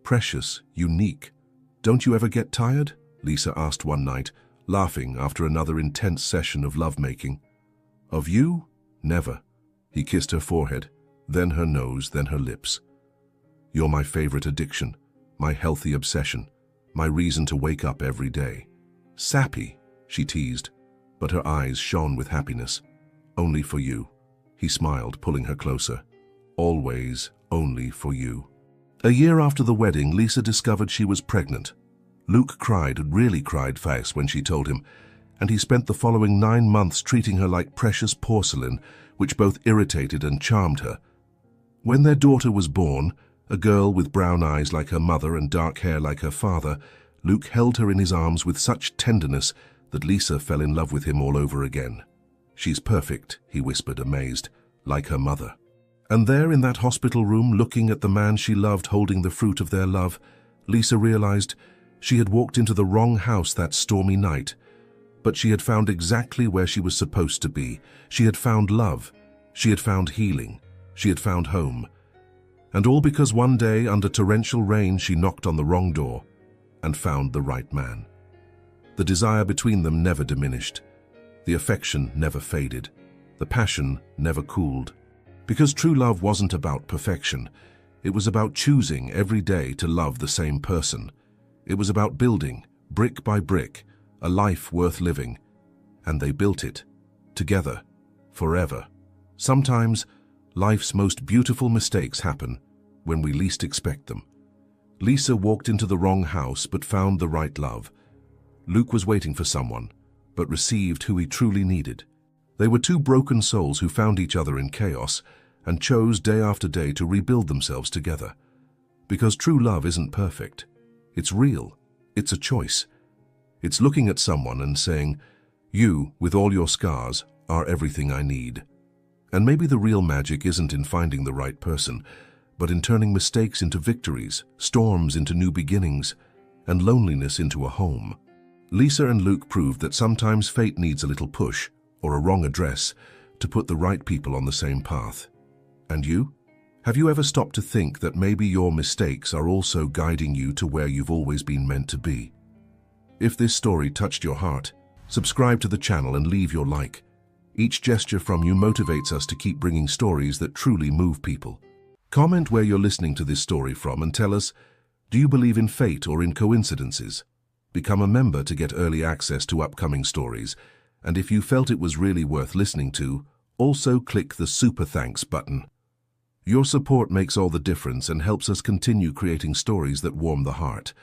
precious, unique. "Don't you ever get tired?" Lisa asked one night, laughing after another intense session of lovemaking. "Of you? Never." He kissed her forehead, then her nose, then her lips. "You're my favorite addiction, my healthy obsession, my reason to wake up every day." "Sappy," she teased, but her eyes shone with happiness. "Only for you." He smiled, pulling her closer. "Always only for you." A year after the wedding, Lisa discovered she was pregnant. Luke cried, really cried fast when she told him, and he spent the following 9 months treating her like precious porcelain, which both irritated and charmed her. When their daughter was born, a girl with brown eyes like her mother and dark hair like her father, Luke held her in his arms with such tenderness that Lisa fell in love with him all over again. "She's perfect," he whispered, amazed, "like her mother." And there in that hospital room, looking at the man she loved holding the fruit of their love, Lisa realized she had walked into the wrong house that stormy night. But she had found exactly where she was supposed to be. She had found love. She had found healing. She had found home. And all because one day, under torrential rain, she knocked on the wrong door and found the right man. The desire between them never diminished. The affection never faded. The passion never cooled. Because true love wasn't about perfection. It was about choosing every day to love the same person. It was about building, brick by brick, a life worth living. And they built it, together, forever. Sometimes, life's most beautiful mistakes happen when we least expect them. Lisa walked into the wrong house but found the right love. Luke was waiting for someone, but received who he truly needed. They were two broken souls who found each other in chaos and chose day after day to rebuild themselves together. Because true love isn't perfect. It's real. It's a choice. It's looking at someone and saying, "You, with all your scars, are everything I need." And maybe the real magic isn't in finding the right person, but in turning mistakes into victories, storms into new beginnings, and loneliness into a home. Lisa and Luke proved that sometimes fate needs a little push, or a wrong address, to put the right people on the same path. And you? Have you ever stopped to think that maybe your mistakes are also guiding you to where you've always been meant to be? If this story touched your heart, subscribe to the channel and leave your like. Each gesture from you motivates us to keep bringing stories that truly move people. Comment where you're listening to this story from and tell us, do you believe in fate or in coincidences? Become a member to get early access to upcoming stories. And if you felt it was really worth listening to, also click the Super Thanks button. Your support makes all the difference and helps us continue creating stories that warm the heart.